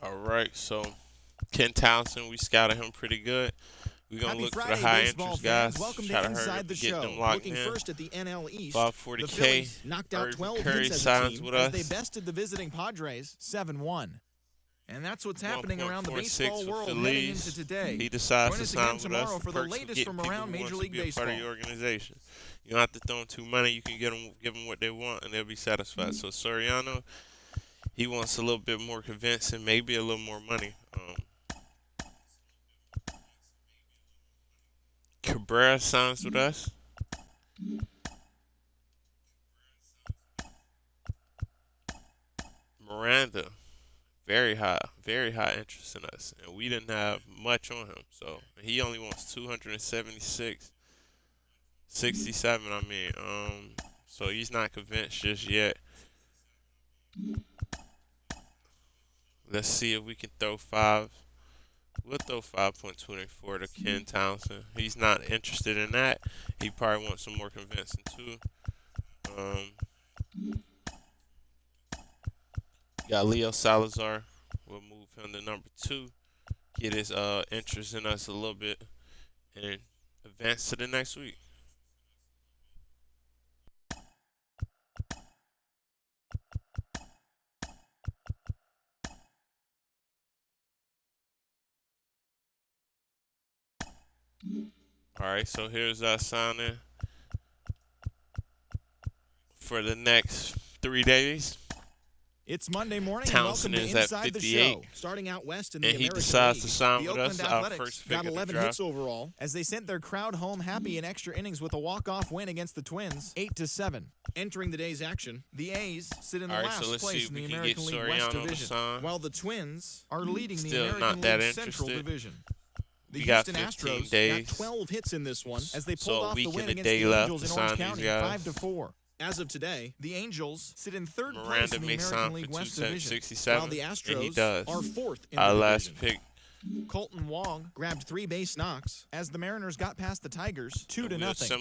All right, so Ken Townsend, we scouted him pretty good. We're going to look for the high interest guys. Welcome try to to hurry Inside up the and get Show. them locked Looking in. first at the NL East, 540K. the Phillies knocked out 12 Curry hits as a signs team with as us. they bested the visiting Padres 7-1. And that's what's happening around the 1.46 baseball for world Phillies. heading into today. He decides Join to us sign again with tomorrow us. for the Perks of latest getting from people around who Major wants to League be a part of Baseball. your organization. You don't have to throw them too money. You can give them what they want, and they'll be satisfied. So Soriano, he wants a little bit more convincing, maybe a little more money. Cabrera signs with us. Miranda, very high interest in us, and we didn't have much on him. So he only wants 276, 67. I mean, so he's not convinced just yet. Let's see if we can throw 5. We'll throw 5.24 to Ken Townsend. He's not interested in that. He probably wants some more convincing too. Got Leo Salazar. We'll move him to number 2. Get his interest in us a little bit and advance to the next week. All right, so here's our signing for the next 3 days. It's Monday morning, Townsend and welcome is to at Inside the 58. Show. Starting out west in the And he American decides League, to sign the with Oakland us, our Athletics first pick got of the 11 draft. hits overall as they sent their crowd home happy in extra innings with a walk-off win against the Twins, 8-7. Entering the day's action, the A's sit in the last place in the American League West Division, while the Twins are leading the American League Central Division. The Houston Astros got 12 hits in this one as they pulled off the win against the Angels in Orange County, 5-4. As of today, the Angels sit in third place in the American League West Division, while the Astros are fourth in the division. Last pick. Colton Wong grabbed 3 base knocks as the Mariners got past the Tigers 2-0. As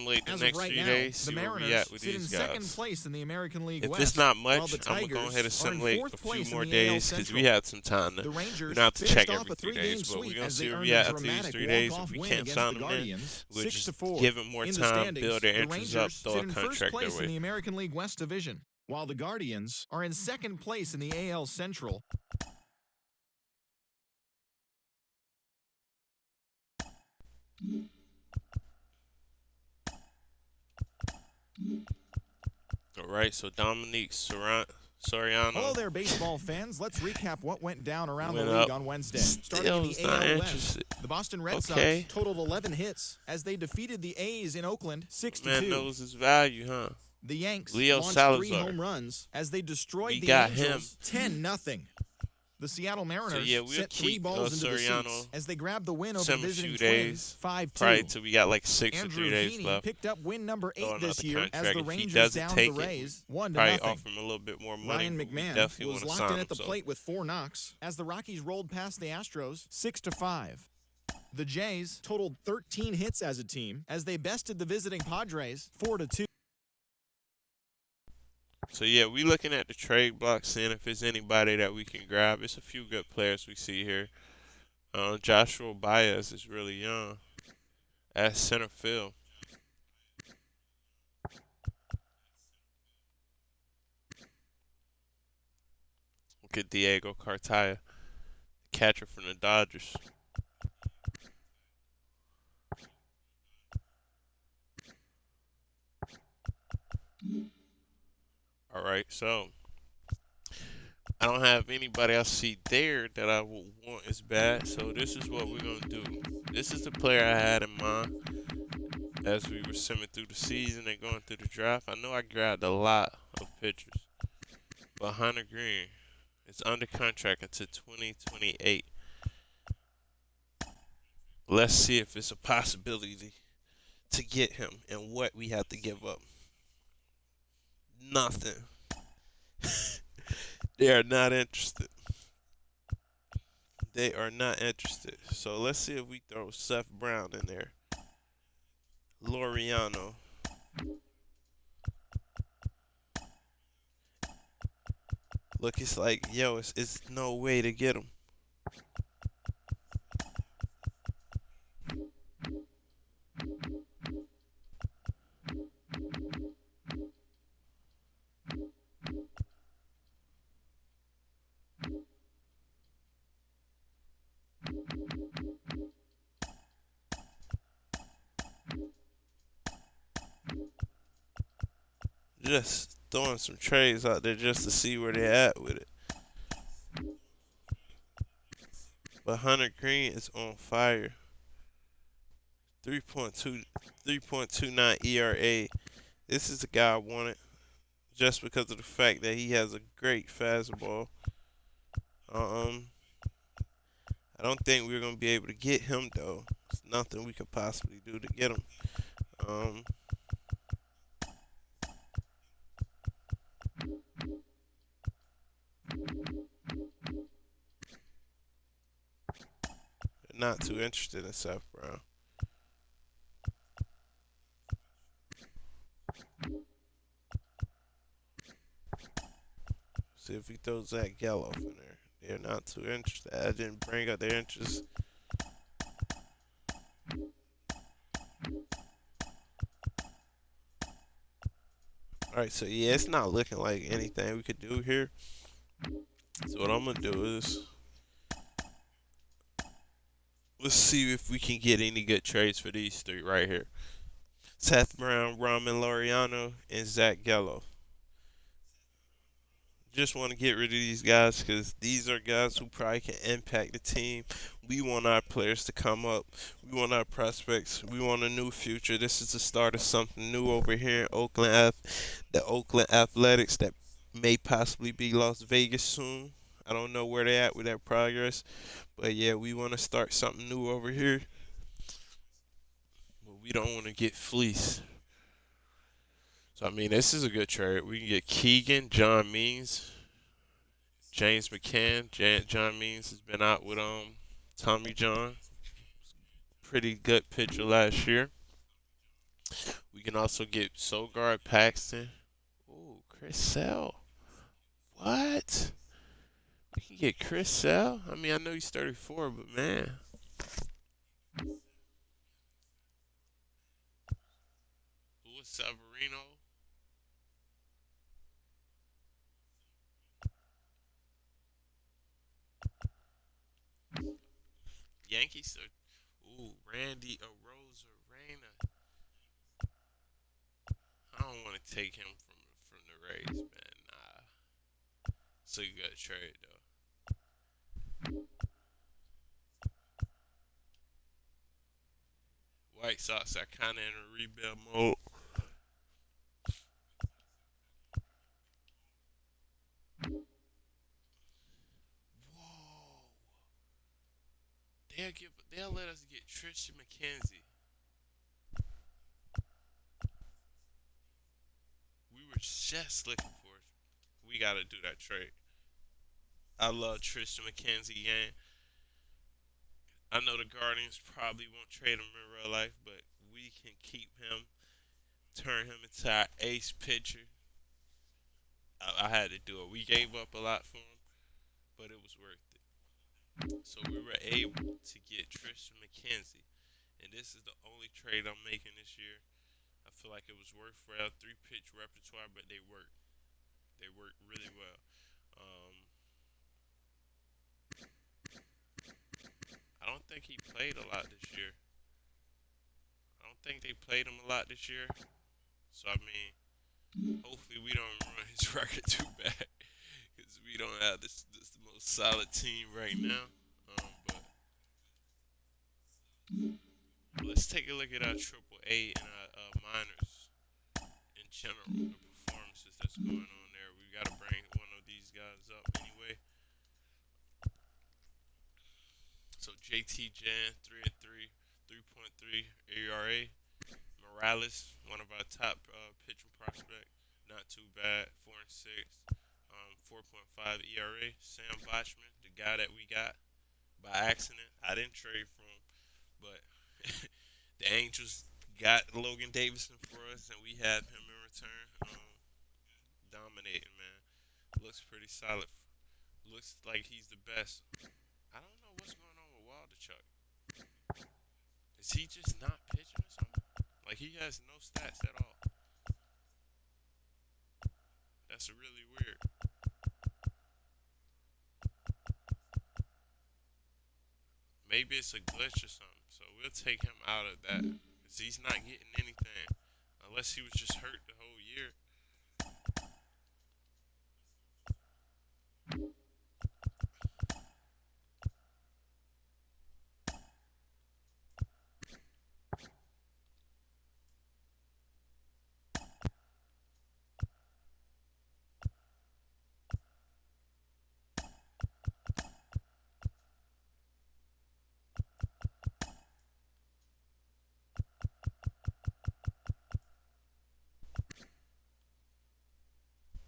of right now, the Mariners sit in second place in the American League West. If it's not much, while the I'm going to go ahead and Tigers are in assimilate fourth a few place more in the AL days because we Central. had some time. The Rangers not to finished check off every a 3 3-game days, but we're sweep going to as see they where earned we a at after these dramatic 3 days. walk-off If we win can't against sign the them in, Guardians, we'll just 6-4. give them more In the time, standings, build their the interest up, Rangers throw sit a in first contract place their in way. the American League West Division, while the Guardians are in second place in the AL Central. All right, so Dominique Soriano. Hello there, baseball fans. Let's recap what went down around the Went league up. on Wednesday. Still Starting in was the not AL interested. West, the Boston Red Okay. Sox totaled 11 hits as they defeated the A's in Oakland 6-2. Man knows his value, huh? The Yanks Leo launched Salazar. 3 home runs as they destroyed We the got Angels 10-0. The Seattle Mariners So yeah, we'll sent 3 keep balls into the Soriano seats as they grabbed the win over some visiting few Twins days, 5-2. probably till we got like 6 or Andrew 3 days Heaney left. picked up win number 8 Throwing out this the year as contract. the If he Rangers doesn't downed take the it, Rays probably 1-0. offer him a little bit more money. Ryan but we McMahon definitely was want to locked sign in him, at the so. plate with 4 knocks as the Rockies rolled past the Astros 6-5. The Jays totaled 13 hits as a team as they bested the visiting Padres 4-2. So yeah, we looking at the trade block, seeing if there's anybody that we can grab. It's a few good players we see here. Joshua Baez is really young at center field. Look at Diego Cartaya, catcher from the Dodgers. All right, so I don't have anybody I see there that I would want as bad. So this is what we're gonna do. This is the player I had in mind as we were simming through the season and going through the draft. I know I grabbed a lot of pitchers, but Hunter Green is under contract until 2028. Let's see if it's a possibility to get him and what we have to give up. Nothing. They are not interested. They are not interested. So let's see if we throw Seth Brown in there. Laureano. Look, it's like, yo, it's no way to get him. Just throwing some trades out there just to see where they're at with it. But Hunter Green is on fire. 3.29 ERA. This is the guy I wanted just because of the fact that he has a great fastball. I don't think we're gonna be able to get him though. There's nothing we could possibly do to get him. Not too interested in Seth Brown. See if we throw Zach Geloff in there. They're not too interested. I didn't bring up their interest. Alright, so yeah, it's not looking like anything we could do here. So what I'm going to do is, let's see if we can get any good trades for these 3 right here. Seth Brown, Ramen Laureano, and Zach Geloff. Just want to get rid of these guys because these are guys who probably can impact the team. We want our players to come up. We want our prospects. We want a new future. This is the start of something new over here in Oakland. The Oakland Athletics that may possibly be Las Vegas soon. I don't know where they're at with that progress. But yeah, we want to start something new over here. But we don't want to get fleeced. So, I mean, this is a good trade. We can get Keegan, John Means, James McCann. John Means has been out with Tommy John. Pretty good pitcher last year. We can also get Sogard, Paxton. Ooh, Chris Sale. What? We can get Chris Sale? I mean, I know he's 34, but man. Luis Severino. Yankees are, Ooh, Randy Arozarena. I don't want to take him from the Rays, man. Nah. So you got to trade though. White Sox are kind of in a rebuild mode. Whoa. They'll let us get Tristan McKenzie. We were just looking for it. We got to do that trade. I love Tristan McKenzie, gang. I know the Guardians probably won't trade him in real life, but we can keep him, turn him into our ace pitcher. I had to do it. We gave up a lot for him, but it was worth it. So we were able to get Tristan McKenzie, and this is the only trade I'm making this year. I feel like it was worth for our 3-pitch repertoire, but they worked. They worked really well. I don't think he played a lot this year. I don't think they played him a lot this year. So I mean, hopefully we don't run his record too bad, because we don't have this the most solid team right now. But let's take a look at our Triple A and our minors in general. The performances that's going on there. We got to bring one of these guys up anyway. So JT Jan, 3-3, 3.3 ERA. Morales, one of our top pitching prospect, not too bad, 4-6, 4.5 ERA. Sam Botchman, the guy that we got by accident. I didn't trade for him, but the Angels got Logan Davidson for us, and we have him in return. Dominating, man. Looks pretty solid. Looks like he's the best. I don't know what's going on with Waldichuk. Is he just not pitching or something? Like, he has no stats at all. That's really weird. Maybe it's a glitch or something. So we'll take him out of that. Because he's not getting anything. Unless he was just hurt the whole year.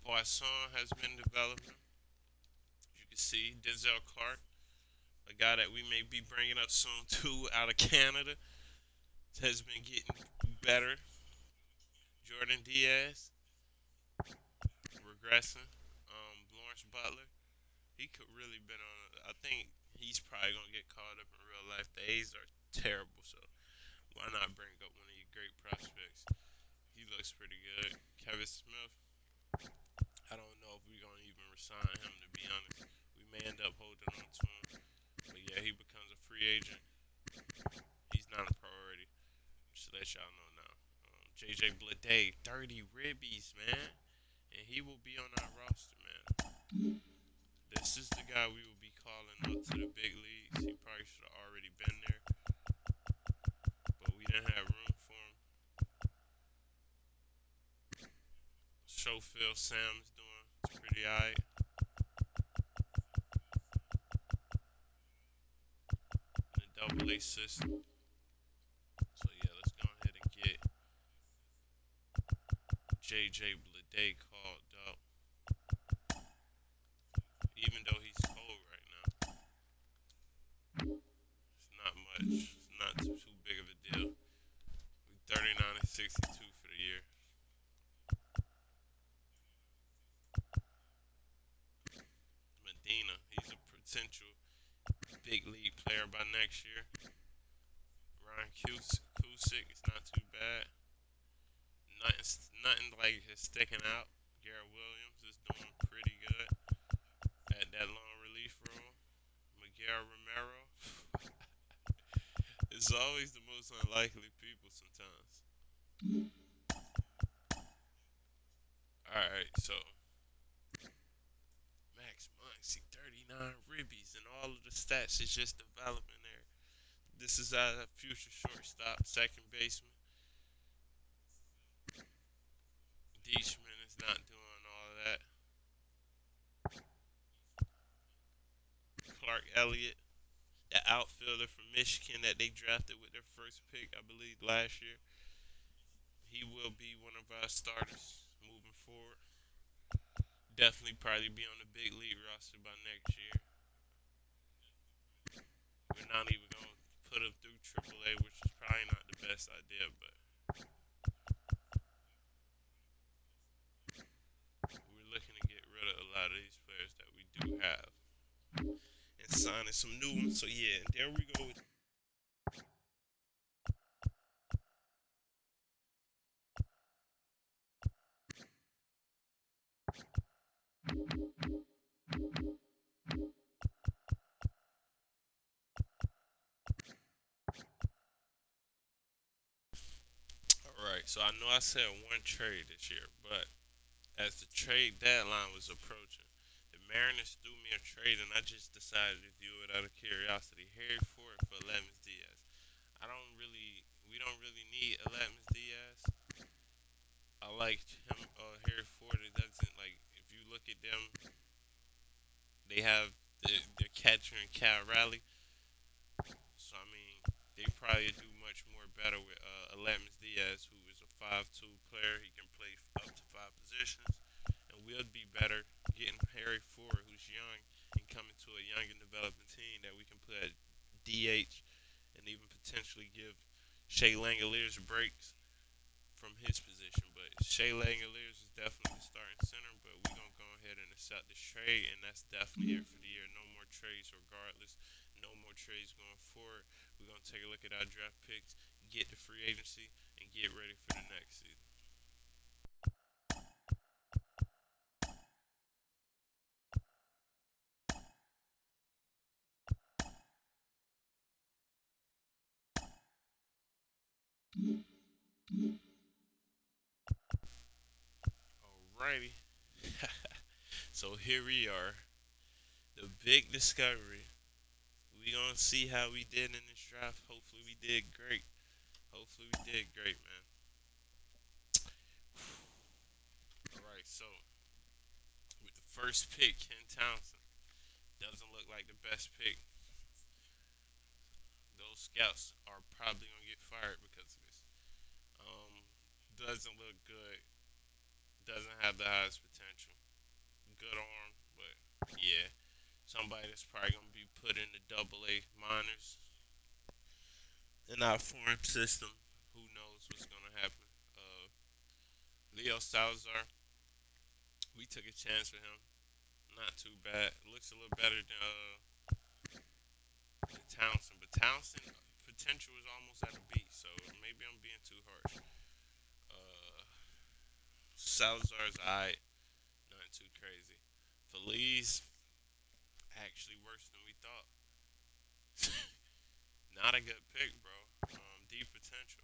Poisson has been developing. You can see Denzel Clark, a guy that we may be bringing up soon too out of Canada, has been getting better. Jordan Diaz regressing. Lawrence Butler, he could really been on. I think he's probably gonna get caught up in real life. The A's are terrible, so why not bring up one of your great prospects? He looks pretty good. Kevin Smith, I don't know if we're gonna even resign him, to be honest. We may end up holding on to him, but yeah, he becomes a free agent. He's not a priority. Just let y'all know now. JJ Bleday, 30 ribbies, man, and he will be on our roster, man. This is the guy we will be calling up to the big leagues. He probably should have already been there, but we didn't have room for him. Schofield Sam's doing pretty alright. In the Double-A system. So yeah, let's go ahead and get JJ Bleday called up. Even though he's cold right now. It's not much. It's not too big of a deal. We 39-62 for the year. Medina, he's a potential big league player by next year. Ryan Cusick is not too bad. Nothing like is sticking out. Garrett Williams is doing pretty good at that long relief role. Miguel Romero. This It's always the most unlikely people sometimes. Alright, so Max Muncy, 39 ribbies, and all of the stats is just developing there. This is our future shortstop, second baseman. Deishman is not doing all of that. Clark Elliott, the outfielder from Michigan that they drafted with their first pick, I believe, last year. He will be one of our starters moving forward. Definitely probably be on the big league roster by next year. We're not even going to put him through AAA, which is probably not the best idea, but we're looking to get rid of a lot of these players that we do have and signing some new ones. So, yeah, there we go. All right, so I know I said one trade this year, but as the trade deadline was approaching, the Mariners threw me a trade, and I just decided to do it out of curiosity. Harry Ford for Lemus Diaz. We don't really need Lemus Diaz. I liked him, Harry Ford. It doesn't like if you look at them, they have their catcher and Cal Raleigh. So I mean, they probably do much more better with Lemus Diaz, who is a 5'2" player. He can play up to five positions, and we'll be better getting Harry Ford, who's young, and coming to a young and developing team that we can put at DH and even potentially give Shea Langoliers breaks from his position. But Shea Langoliers is definitely the starting center, but we're going to go ahead and accept this trade, and that's definitely it for the year. No more trades regardless. No more trades going forward. We're going to take a look at our draft picks, get the free agency, and get ready for the next season. Alrighty. So here we are. The big discovery. We gonna see how we did in this draft. Hopefully we did great. Hopefully we did great, man. Alright, so with the first pick, Ken Townsend. Doesn't look like the best pick. Those scouts are probably gonna get fired because of this. Doesn't look good. Doesn't have the highest potential. Good arm, but yeah, somebody that's probably gonna be put in the AA minors in our farm system. Who knows what's gonna happen? Leo Salazar, we took a chance with him. Not too bad. Looks a little better than Townsend, but Townsend potential is almost at a B. So maybe I'm being too harsh. Uh, Salazar's alright, nothing too crazy. Feliz, actually worse than we thought. Not a good pick, bro. Deep potential.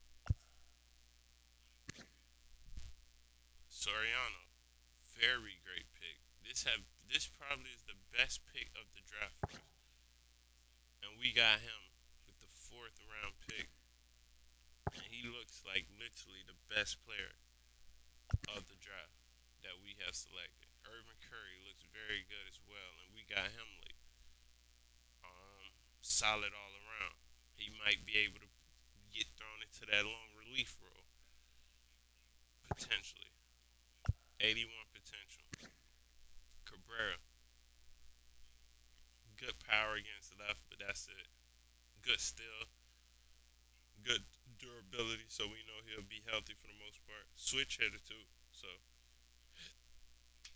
Soriano, very great pick. This probably is the best pick of the draft for us, and we got him with the fourth round pick, and he looks like literally the best player of the draft that we have selected. Irvin Curry looks very good as well, and we got him late. Solid all around. He might be able to get thrown into that long relief role potentially. 81 potential. Cabrera, good power against the left, but that's it. Good still, good durability, so we know he'll be healthy for the most part. Switch hitter too, so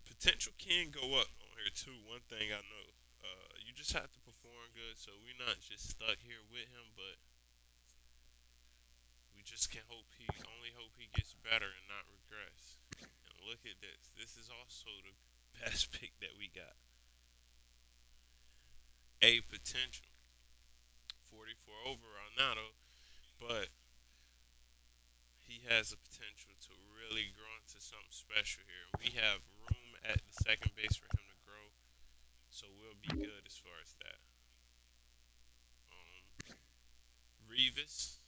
potential can go up on here too. One thing I know, you just have to perform good, so we're not just stuck here with him, but we just can only hope he gets better and not regress. And look at this. This is also the best pick that we got. A potential. 44 overall now though. but he has the potential to really grow into something special here. We have room at the second base for him to grow, so we'll be good as far as that. Revis,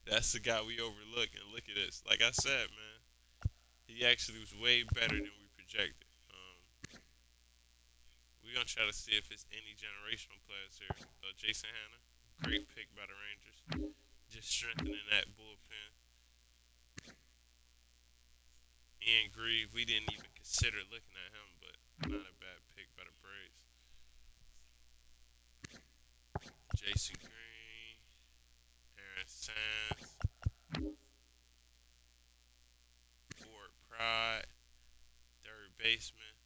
that's the guy we overlook. And look at this. Like I said, man, he actually was way better than we projected. We're gonna try to see if it's any generational players here. Jason Hanna, great pick by the Rangers, just strengthening that bullpen. Ian Grieve, we didn't even consider looking at him, but not a bad pick by the Braves. Jason Green, Aaron Sands, Ford Pride, third baseman.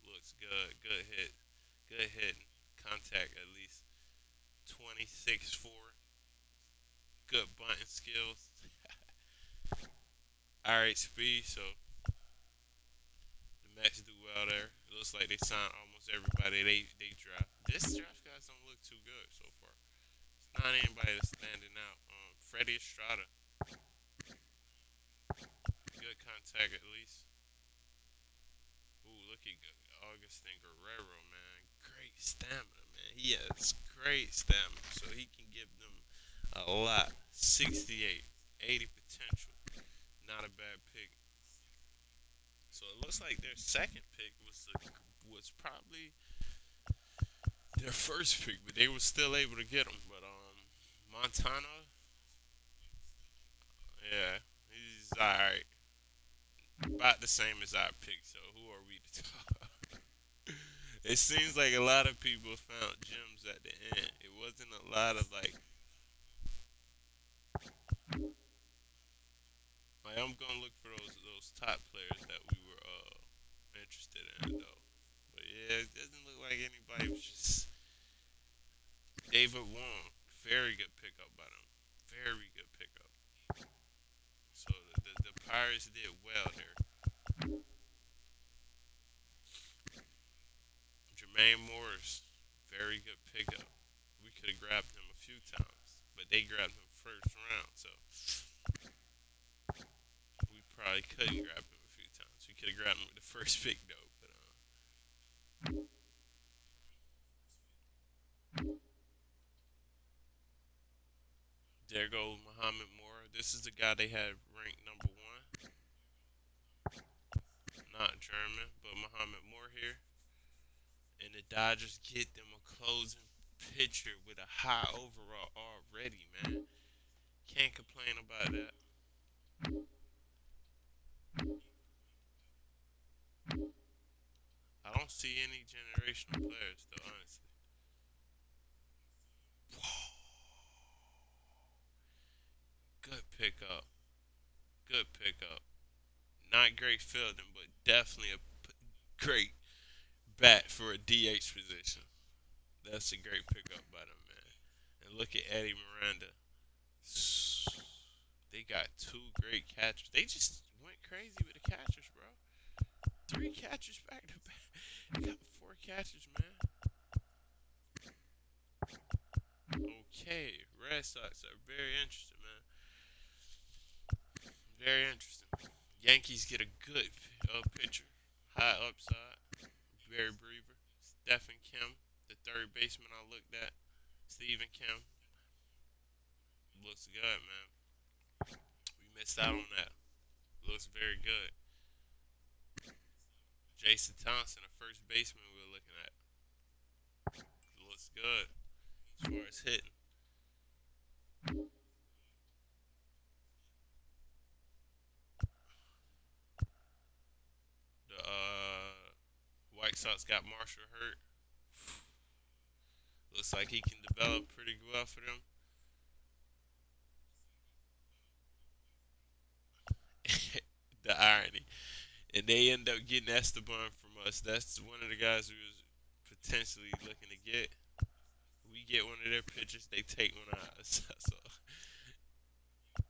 Looks good. Good hit. Good hit. Contact at least 26-4. Good bunting skills. Alright, speed. So the Mets do well there. It looks like they signed almost everybody they draft. This draft guys don't look too good so far. It's not anybody that's standing out. Freddie Estrada. Good contact at least. Ooh, look at Augustin Guerrero, man. Great stamina, man. He has great stamina, so he can give them a lot. 68, 80 potential. Not a bad pick. So it looks like their second pick was probably their first pick, but they were still able to get him. But Montana, yeah, he's alright. About the same as our pick. So who are we to talk? It seems like a lot of people found gems at the end. It wasn't a lot of like I'm gonna look for those top players that we were interested in though. But yeah, it doesn't look like anybody was just David Wong. Very good pickup by them. Very good pickup. So the Pirates did well there. Jermaine Morris, very good pickup. We could have grabbed him a few times, but they grabbed him first round, so we probably couldn't grab him a few times. We could have grabbed him with the first pick though, but there goes Muhammad Moore. This is the guy they had ranked number one. Not German, but Muhammad Moore here. And the Dodgers get them a closing pitcher with a high overall already, man. Can't complain about that. I don't see any generational players though, honestly. Good pickup. Good pickup. Not great fielding, but definitely a great bat for a DH position. That's a great pickup by them, man. And look at Eddie Miranda. They got two great catchers. They just went crazy with the catchers, bro. Three catchers back to back. They got four catchers, man. Okay, Red Sox are very interesting, man. Very interesting. Yankees get a good pitcher, high upside, very breather. Stephen Kim, the third baseman I looked at. Stephen Kim looks good, man. We missed out on that. Looks very good. Jason Thompson, the first baseman we were looking at. Looks good as far as hitting. The White Sox got Marshall hurt. Looks like he can develop pretty well for them. The irony. And they end up getting Esteban from us. That's one of the guys we was potentially looking to get. We get one of their pitchers, they take one of ours. So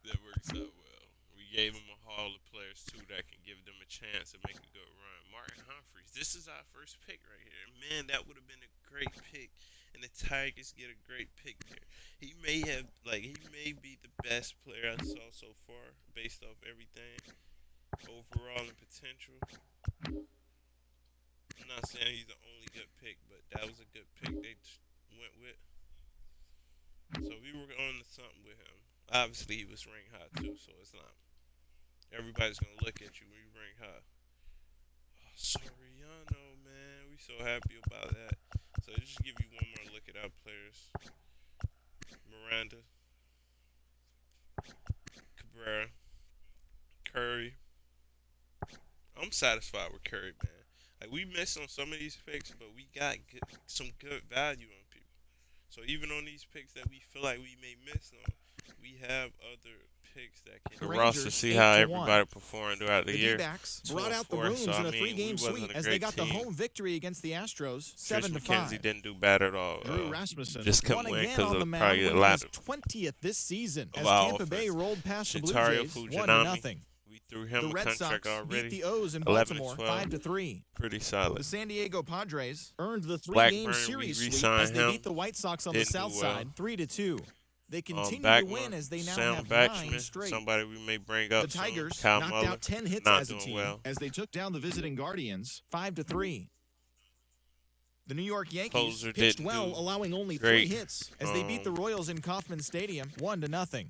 that works out well. We gave them a haul of players too that can give them a chance to make a good run. Martin Humphreys, this is our first pick right here. Man, that would have been a great pick. and the Tigers get a great pick there. He may be the best player I saw so far based off everything overall and potential. I'm not saying he's the only good pick, but that was a good pick they went with. So we were on to something with him. Obviously, he was ranked high too, so it's not. Everybody's gonna look at you when you rank high. Oh, Soriano, man, we so happy about that. So just give you one more look at our players. Miranda, Cabrera, Curry. I'm satisfied with Curry, man. Like, we missed on some of these picks, but we got some good value on people. So even on these picks that we feel like we may miss on, we have other picks that can. The roster see how everybody performed throughout the year. D-backs brought out the rooms in a 3-game sweep as they got the home victory against the Astros, 7-5. McKenzie didn't do bad at all. Drew Rasmussen just couldn't win because of probably a lot of 20th this season as Tampa Bay rolled past the Blue Jays 1-0. We threw him the Red a contract Sox already. Beat the O's in Baltimore 5-3. Pretty solid. The San Diego Padres earned the 3-game series sweep as they beat the White Sox on the south side 3-2. They continue to win as they now have 9 straight. Somebody we may bring up. The Tigers soon. knocked out 10 hits as a team as they took down the visiting Guardians 5-3. The New York Yankees pitched well, allowing only 3 hits as they beat the Royals in Kauffman Stadium 1-0.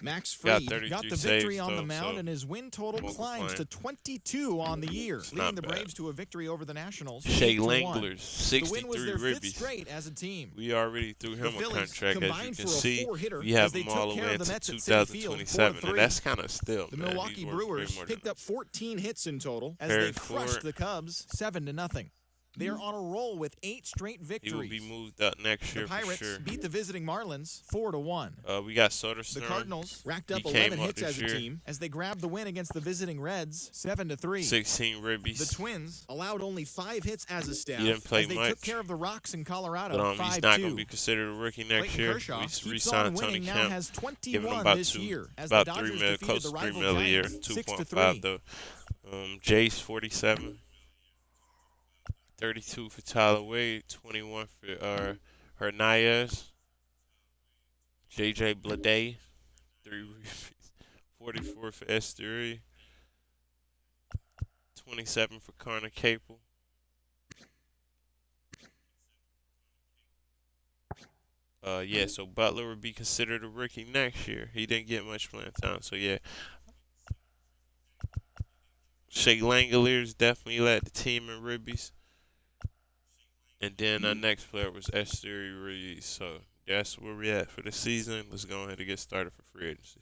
Max Fried got the victory on the mound, and his win total climbs to 22 on the year, leading the Braves to a victory over the Nationals. Shea Langler's 63 the win was their 5th ribbies. straight as a team. We already threw him a contract, as you can see. We have him all the way into 2027, and that's kind of still. The Milwaukee Brewers picked up 14 hits in total as they crushed the Cubs 7-0. They are on a roll with 8 straight victories. He will be moved up next year for sure. The Pirates beat the visiting Marlins 4-1. We got Soderstrom. The Cardinals racked up 11 hits as a team as they grabbed the win against the visiting Reds 7-3. 16 ribbies. The Twins allowed only 5 hits as a staff. He didn't play as they much. took care of the Rocks in Colorado 5-2. He's not going to be considered a rookie next year. Kershaw We re-signed Tony Kemp. Has 21 giving him about this year as about the $3 Dodgers million, close to $3 million a year. 2.5 though. Jace 47. 32 for Tyler Wade, 21 for Hernandez. JJ Bleday, 3 ribbies. 44 for Esteri. 27 for Connor Capel. Yeah, so Butler would be considered a rookie next year. He didn't get much playing time, so yeah. Shea Langoliers definitely led the team in ribbies. And then our next player was Esteri Ruiz. So that's where we're at for the season. Let's go ahead and get started for free agency.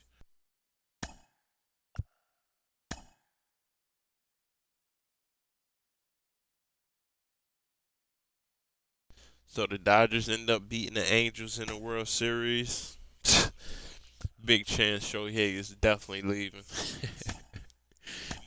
So the Dodgers end up beating the Angels in the World Series. Big chance Shohei is definitely leaving.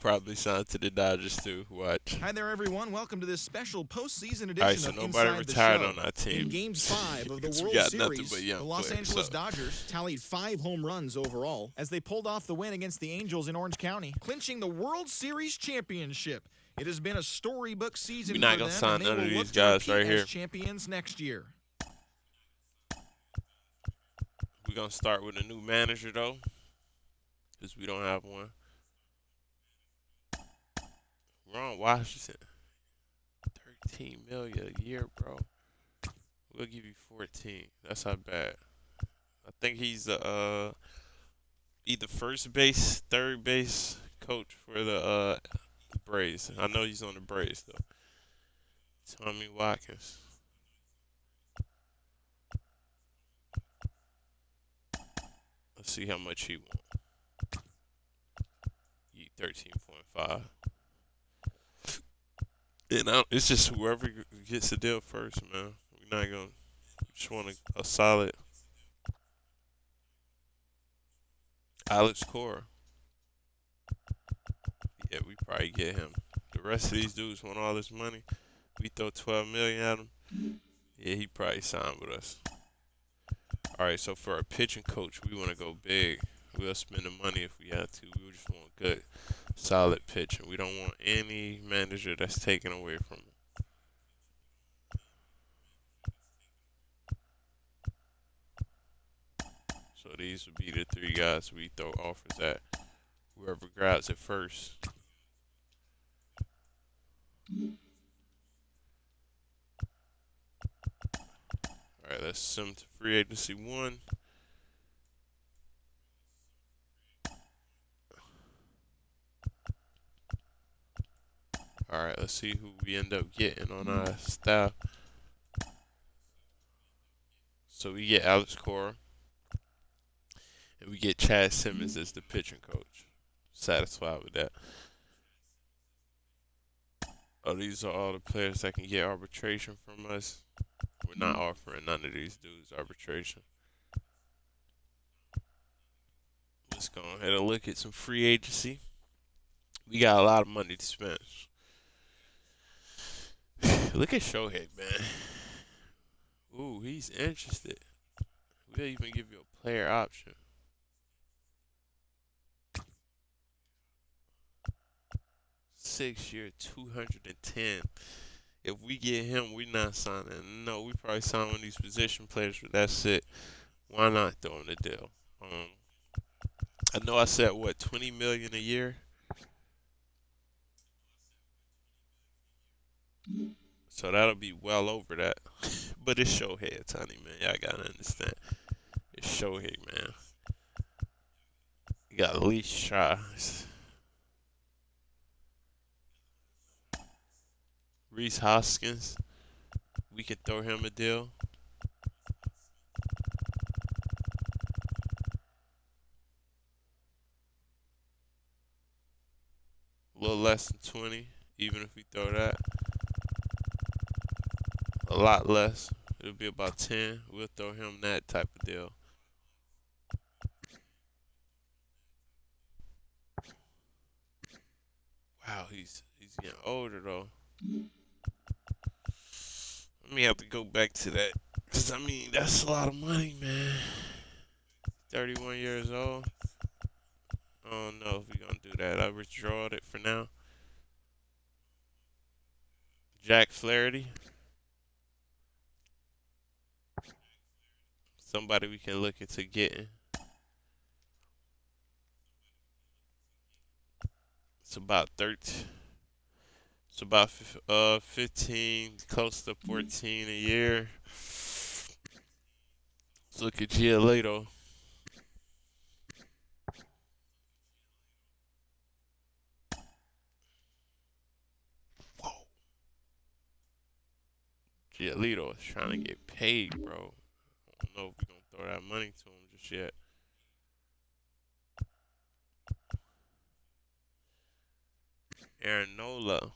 Probably signed to the Dodgers too. Watch. Hi there, everyone. Welcome to this special postseason edition right, so of nobody Inside retired the Show. on our team. In Game 5 of the we World got Series, but young the Los players, Angeles Dodgers tallied 5 home runs overall as they pulled off the win against the Angels in Orange County, clinching the World Series championship. It has been a storybook season We're not for gonna them, sign and they none will of look these to guys repeat right here. as champions next year. We're going to start with a new manager, though, because we don't have one. Ron Washington, $13 million a year, bro. We'll give you 14. That's not bad. I think he's either first base, third base coach for the Braves. I know he's on the Braves, though. Tommy Watkins. Let's see how much he wants. 13.5. And it's just whoever gets the deal first, man. We're not going to just want a solid Alex Cora. Yeah, we probably get him. The rest of these dudes want all this money. We throw $12 million at him. Yeah, he probably signed with us. All right, so for our pitching coach, we want to go big. We'll spend the money if we have to. We just want good, solid pitching. We don't want any manager that's taken away from him. So these would be the 3 guys we throw offers at. Whoever grabs it first. Alright, let's send to free agency 1. Alright, let's see who we end up getting on our staff. So we get Alex Cora. And we get Chad Simmons as the pitching coach. Satisfied with that. Oh, these are all the players that can get arbitration from us. We're not offering none of these dudes arbitration. Let's go ahead and look at some free agency. We got a lot of money to spend. Look at Shohei, man. Ooh, he's interested. We'll even give you a player option. Six-year, 210. If we get him, we're not signing. No, we probably sign one of these position players, but that's it. Why not throw him the deal? I know I said what, 20 million a year. So that'll be well over that. But it's Shohei Ohtani, man. Y'all gotta understand. It's Shohei, man. You got at least tries. Reese Hoskins. We can throw him a deal. A little less than 20, even if we throw that. A lot less. It'll be about 10. We'll throw him that type of deal. Wow, he's getting older though. Let me have to go back to that. Cause I mean that's a lot of money, man. 31 years old. I don't know if we're gonna do that. I withdraw it for now. Jack Flaherty. Somebody we can look into getting. It's about 13. It's about 15, close to 14 a year. Let's look at Giolito. Whoa. Giolito is trying to get paid, bro. I don't know if we're gonna throw that money to him just yet. Aaron Nola.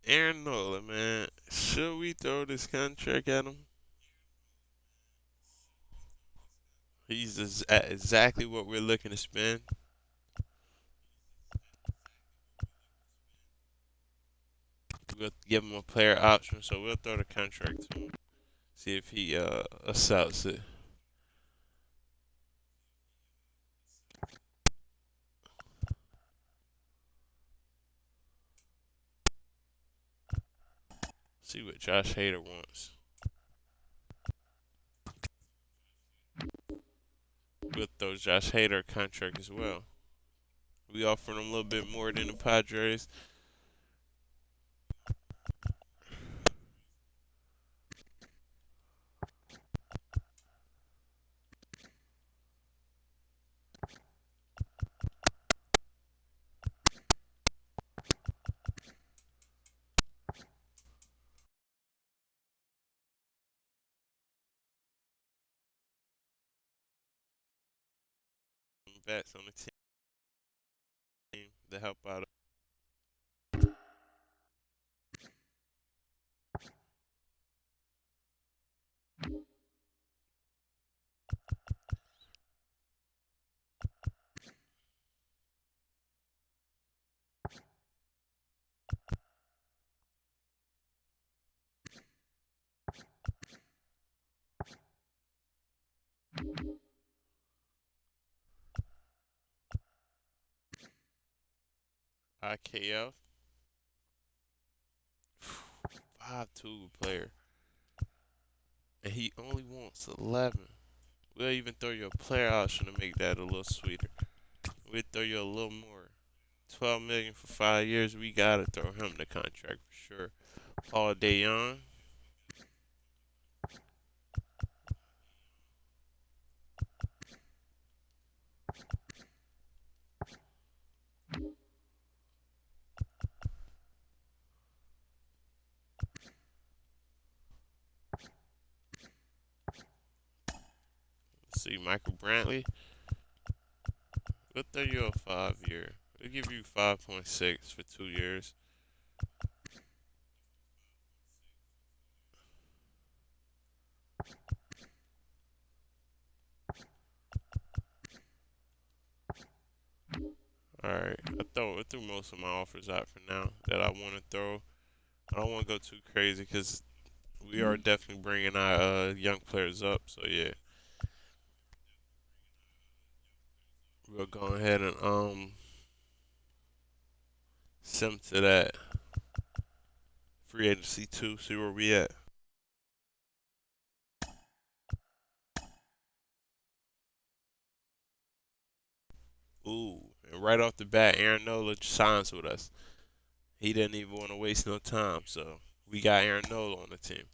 Aaron Nola, man. Should we throw this contract at him? He's exactly what we're looking to spend. We'll give him a player option, so we'll throw the contract to him. See if he accepts it. See what Josh Hader wants. We'll throw Josh Hader a contract as well. We offered him a little bit more than the Padres. Bats on the team to help out. IKF. 5'2" player. And he only wants 11. We'll even throw you a player option to make that a little sweeter. We'll throw you a little more. 12 million for 5 years. We gotta throw him the contract for sure. Paul DeYoung. Let's see, Michael Brantley. We'll throw you a 5-year. We'll give you 5.6 for 2 years. Alright, I threw most of my offers out for now that I want to throw. I don't want to go too crazy because we are definitely bringing our young players up. So yeah, we'll go ahead and send to that free agency too. See where we at. Ooh, and right off the bat, Aaron Nola signs with us. He didn't even want to waste no time, so we got Aaron Nola on the team.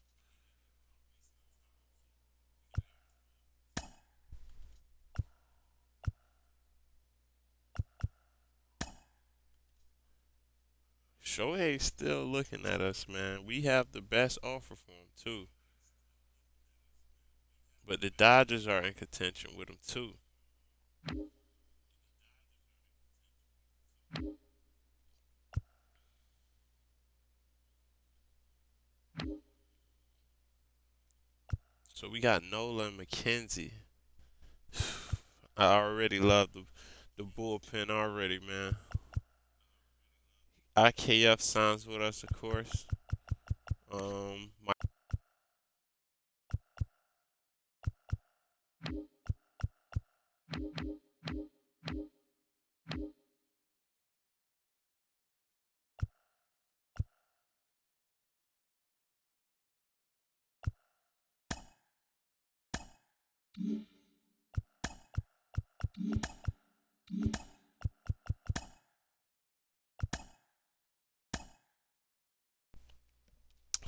Shohei's still looking at us, man. We have the best offer for him too, but the Dodgers are in contention with him too. So we got Nola and McKenzie. I already love the bullpen already, man. IKF signs with us, of course. My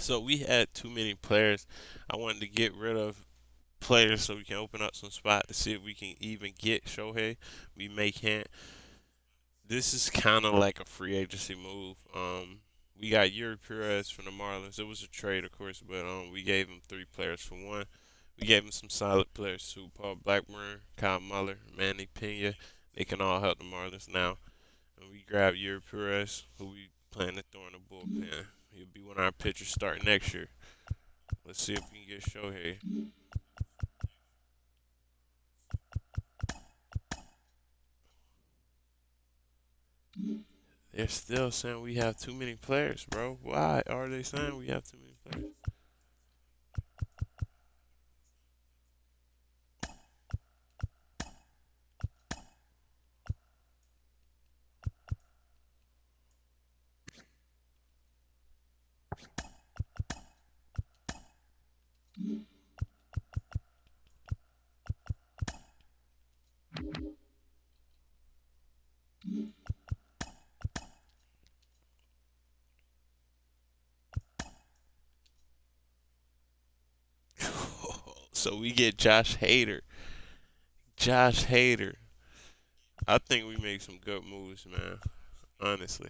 So we had too many players. I wanted to get rid of players so we can open up some spot to see if we can even get Shohei. We may can't. This is kind of like a free agency move. We got Yuri Perez from the Marlins. It was a trade, of course, but we gave him 3 players for 1. We gave him some solid players too. Paul Blackburn, Kyle Muller, Manny Pena. They can all help the Marlins now. And we grabbed Yuri Perez, who we plan to throw in the bullpen. He'll be one of our pitchers starting next year. Let's see if we can get Shohei. They're still saying we have too many players, bro. Why are they saying we have too many players? So we get Josh Hader. Josh Hader. I think we make some good moves, man. Honestly.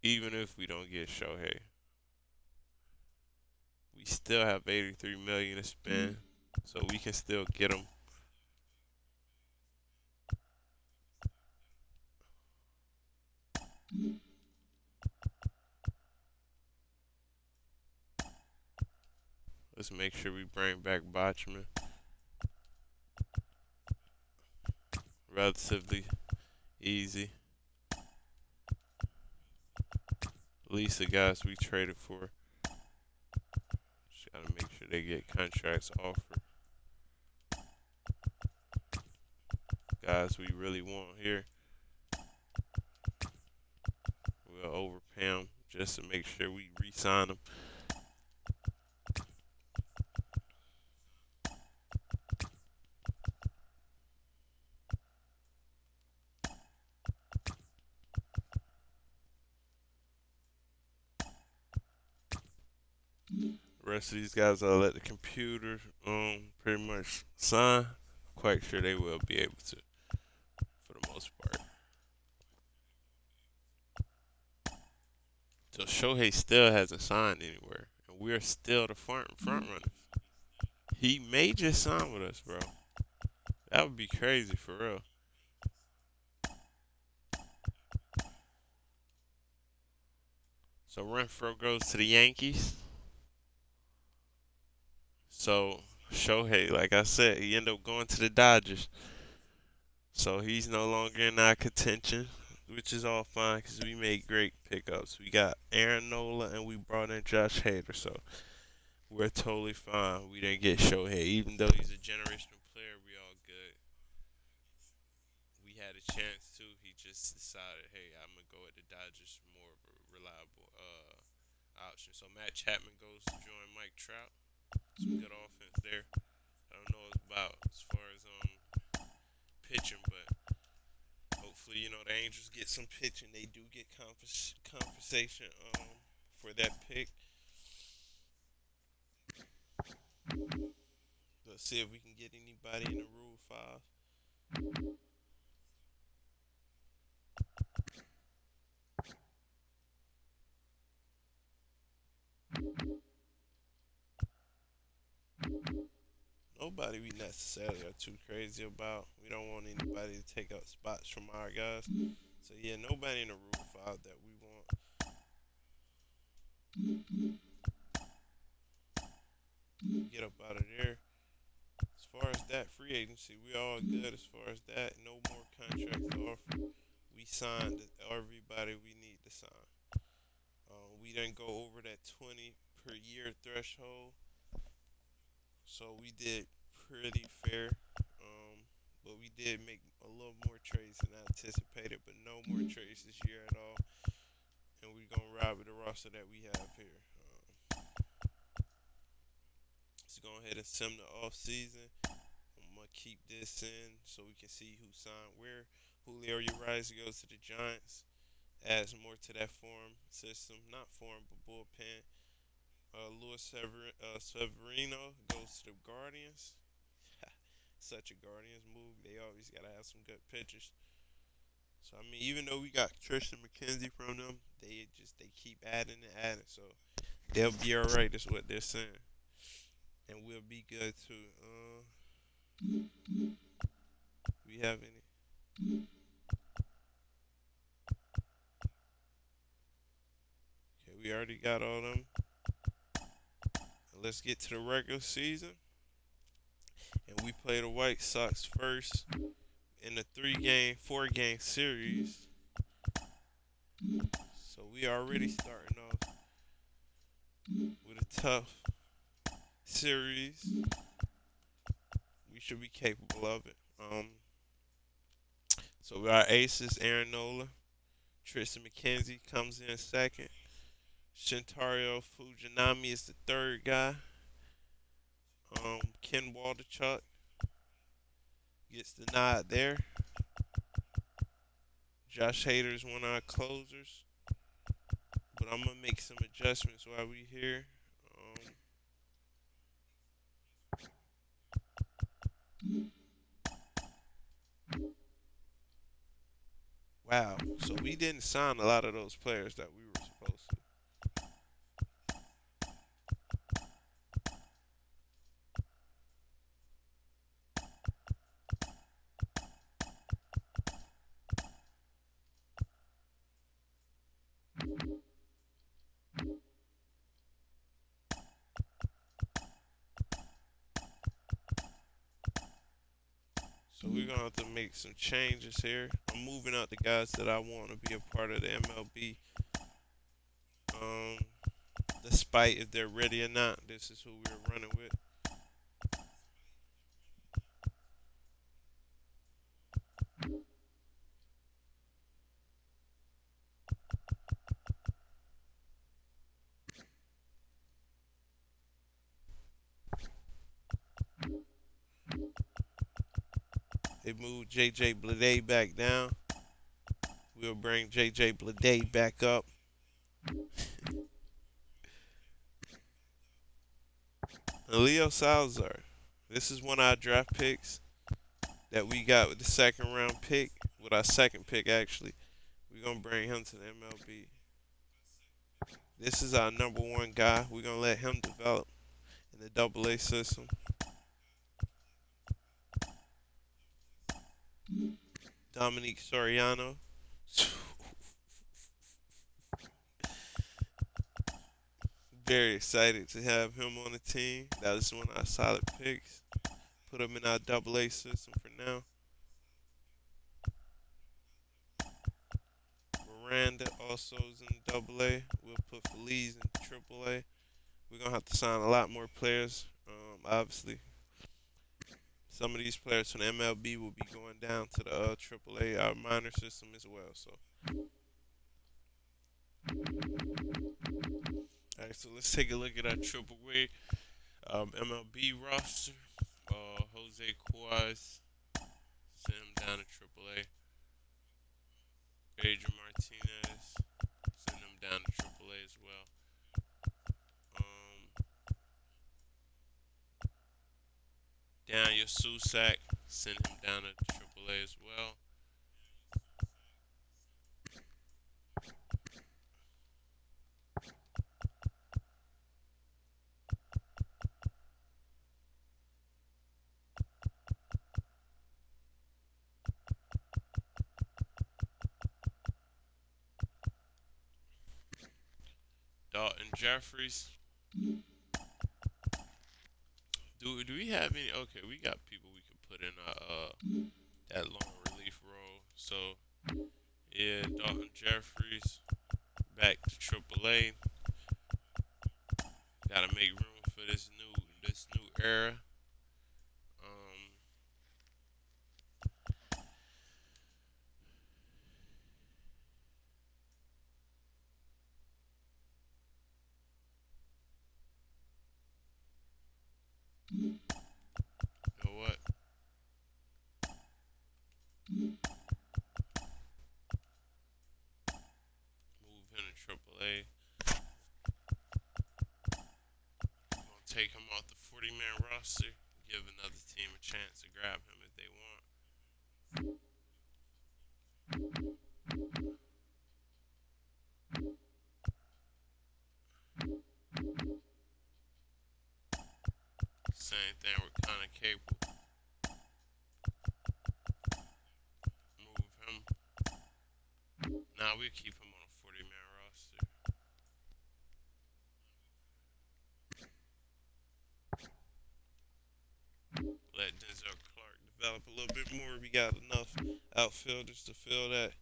Even if we don't get Shohei. We still have 83 million to spend. So we can still get him. Let's make sure we bring back Botchman. Relatively easy. At least the guys we traded for. Just gotta make sure they get contracts offered. guys we really want here. We'll overpay them just to make sure we re-sign them. The rest of these guys I'll let the computer pretty much sign. Quite sure they will be able to for the most part. So Shohei still hasn't signed anywhere, and we're still the front runners. He may just sign with us, bro. That would be crazy for real. So Renfro goes to the Yankees. So Shohei, like I said, he ended up going to the Dodgers. So he's no longer in our contention, which is all fine because we made great pickups. We got Aaron Nola and we brought in Josh Hader. So we're totally fine. We didn't get Shohei. Even though he's a generational player, we all good. We had a chance too. He just decided, hey, I'm going to go at the Dodgers, more of a reliable option. So Matt Chapman goes to join Mike Trout. Some good offense there. I don't know about as far as pitching, but hopefully, the Angels get some pitching. They do get compensation for that pick. Let's see if we can get anybody in the Rule 5. Nobody we necessarily are too crazy about. We don't want anybody to take up spots from our guys. So yeah, nobody in the Rule 5 that we want. Get up out of there. As far as that free agency, we all good as far as that. No more contracts offered. We signed everybody we need to sign. We didn't go over that 20 per year threshold. So we did pretty fair. But we did make a little more trades than I anticipated, but no more trades this year at all. And we're going to ride with the roster that we have here. Let's go ahead and sim the off season. I'm going to keep this in so we can see who signed where. Julio Urias goes to the Giants. Adds more to that form system. Not form, but bullpen. Luis Severino goes to the Guardians. Such a Guardians move. They always got to have some good pitchers. So, I mean, even though we got Tristan McKenzie from them, they keep adding and adding. So, they'll be all right, is what they're saying. And we'll be good, too. We have any? Okay, we already got all them. Let's get to the regular season. And we play the White Sox first in the 4-game series. So we already starting off with a tough series. We should be capable of it. So our aces, Aaron Nola. Tristan McKenzie comes in second. Shintaro Fujinami is the third guy. Ken Waldichuk gets the nod there. Josh Hader is one of our closers. But I'm going to make some adjustments while we here. Wow. So we didn't sign a lot of those players that we were supposed to. So we're going to have to make some changes here. I'm moving out the guys that I want to be a part of the MLB. Despite if they're ready or not, this is who we're running with. They moved JJ Bleday back down. We'll bring JJ Bleday back up. And Leo Salazar. This is one of our draft picks that we got with the second round pick, with our second pick actually. We're going to bring him to the MLB. This is our number one guy. We're going to let him develop in the AA system. Dominique Soriano. Very excited to have him on the team. That was one of our solid picks. Put him in our AA system for now. Miranda also is in AA. We'll put Feliz in AAA. We're going to have to sign a lot more players. Obviously, some of these players from the MLB will be going down to the AAA, our minor system as well. So, all right, so let's take a look at our AAA MLB roster. Jose Cuas, send him down to AAA. Adrian Martinez, send him down to AAA as well. Daniel Susac, send him down to AAA as well. Dalton Jeffries. Do we have any? Okay, we got people we can put in that long relief role. So yeah, Dalton Jeffries back to AAA. Gotta make room for this new era. You know what? Move him to AAA. I'm gonna take him off the 40-man roster. Give another team a chance to grab him if they want. Same thing with Connor Cable. Move him. Nah, we'll keep him on a 40-man roster. Let Denzel Clark develop a little bit more. We got enough outfielders to fill that.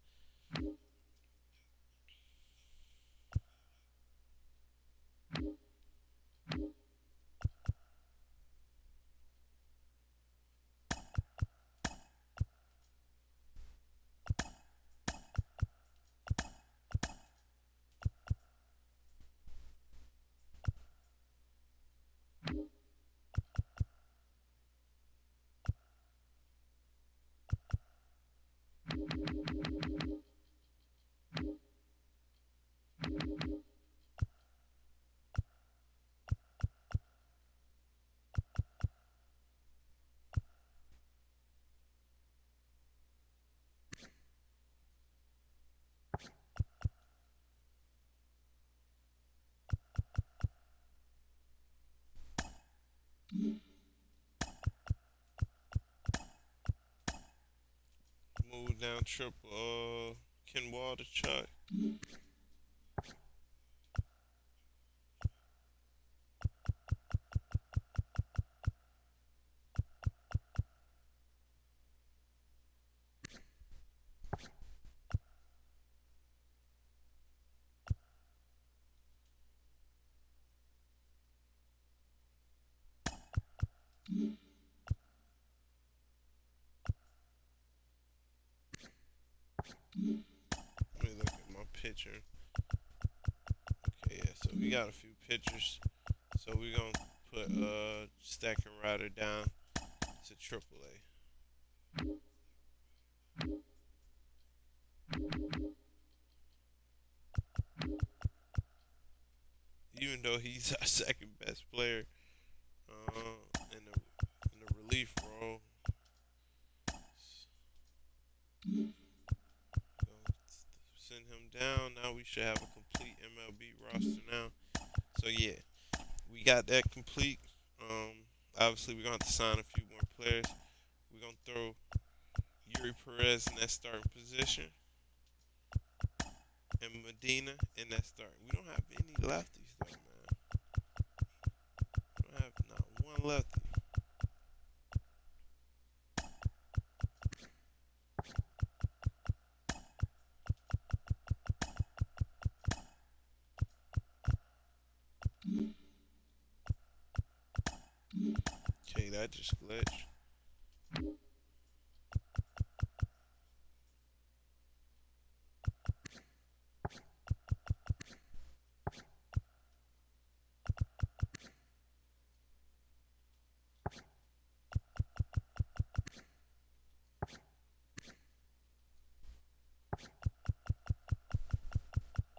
Move down triple Ken Waldichuk. Let me look at my picture. Okay, yeah, so we got a few pictures. So we're gonna put Stacking Rider down to AAA. Even though he's our second best player in the relief role. Send him down. Now we should have a complete MLB roster now. So yeah, we got that complete. Obviously we're gonna have to sign a few more players. We're gonna throw Yuri Perez in that starting position and Medina in that starting. We don't have any lefties though, man. We don't have not one lefty. Okay, that just glitched.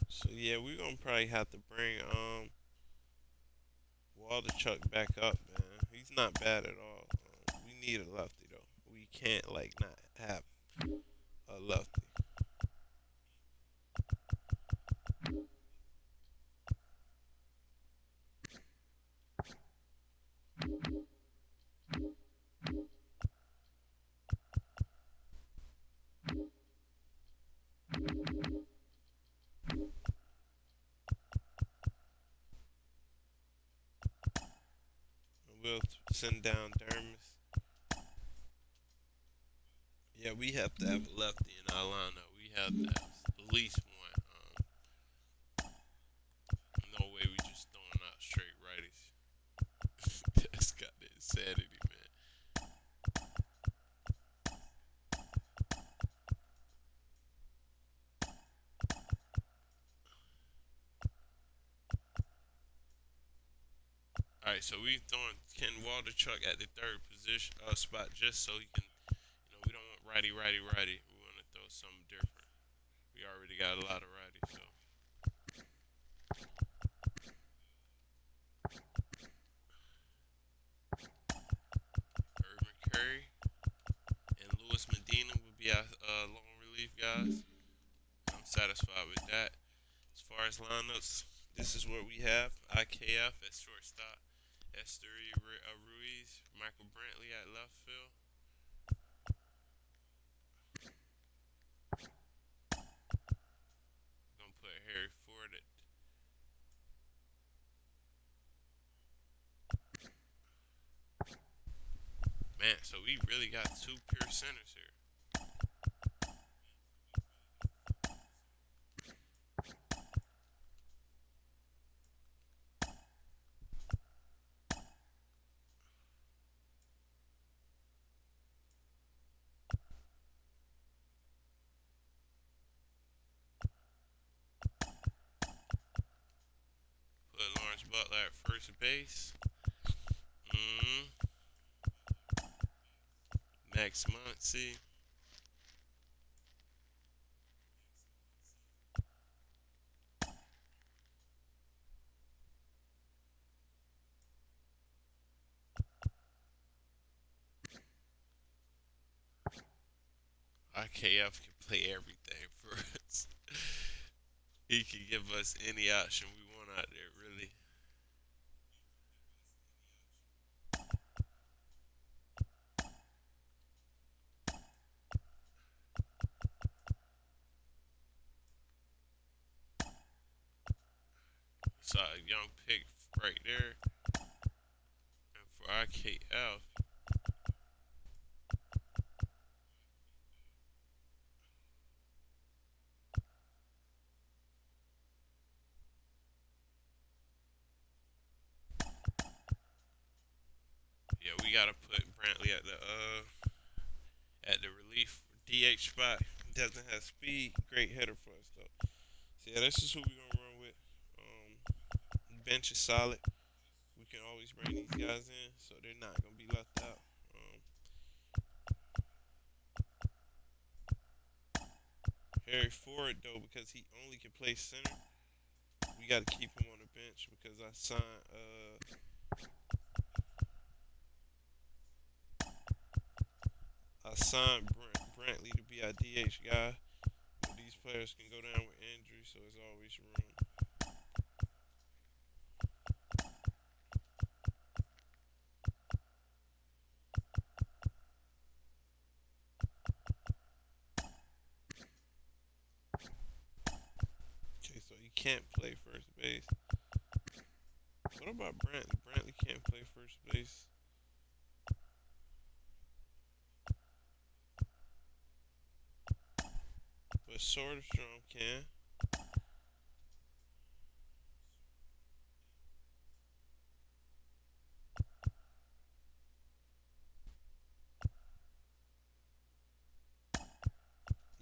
So yeah, we're gonna probably have to bring Waldichuk back up, man. He's not bad at all. We need a lefty though. We can't like not have a lefty. We'll send down Dermis. Yeah, we have to have a lefty in our lineup. We have to have at least one. No way we just throwing out straight righties. That's got the insanity, man. All right, so we throwing Ken Waldichuk at the third position spot just so he can, we don't want righty. We want to throw something different. We already got a lot of righties, so. Urban Curry and Luis Medina would be our long relief guys. I'm satisfied with that. As far as lineups, this is what we have. IKF at shortstop. Esteri Ruiz, Michael Brantley at left field. Gonna put Harry Ford at. Man, so we really got two pure centers here. Put Lawrence Butler at first base. Max Muncy. IKF can play everything for us. He can give us any option we want out there, really. So a young pick right there. And for IKF, yeah, we gotta put Brantley at the relief DH spot. Doesn't have speed, great hitter for us though. So yeah, this is who we're gonna run with. Bench is solid. We can always bring these guys in, so they're not gonna be left out. primary forward though because he only can play center. We got to keep him on the bench because I signed Brantley to be our DH guy. But these players can go down with injury, so there's always room. Okay, so he can't play first base. What about Brantley? Brantley can't play first base. But Soderstrom can.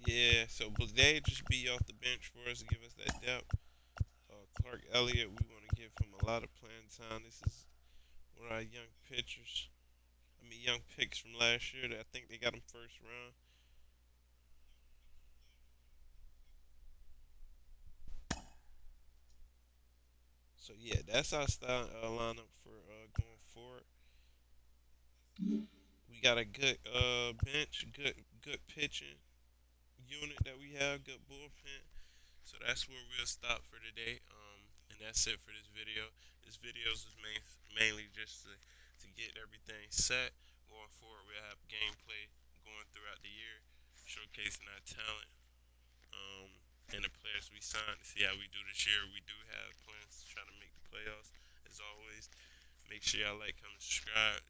Yeah, so Blade just be off the bench for us to give us that depth. Clark Elliott, we want to give him a lot of playing time. This is one of our young pitchers. Young picks from last year. That I think they got him first round. So yeah, that's our style lineup for going forward. We got a good bench, good pitching unit that we have, good bullpen. So that's where we'll stop for today. And that's it for this video. This video is mainly just to get everything set. Going forward, we'll have gameplay going throughout the year, showcasing our talent and the players we signed to see how we do this year. We do have plans to try to make the playoffs. As always, make sure y'all like, comment, subscribe.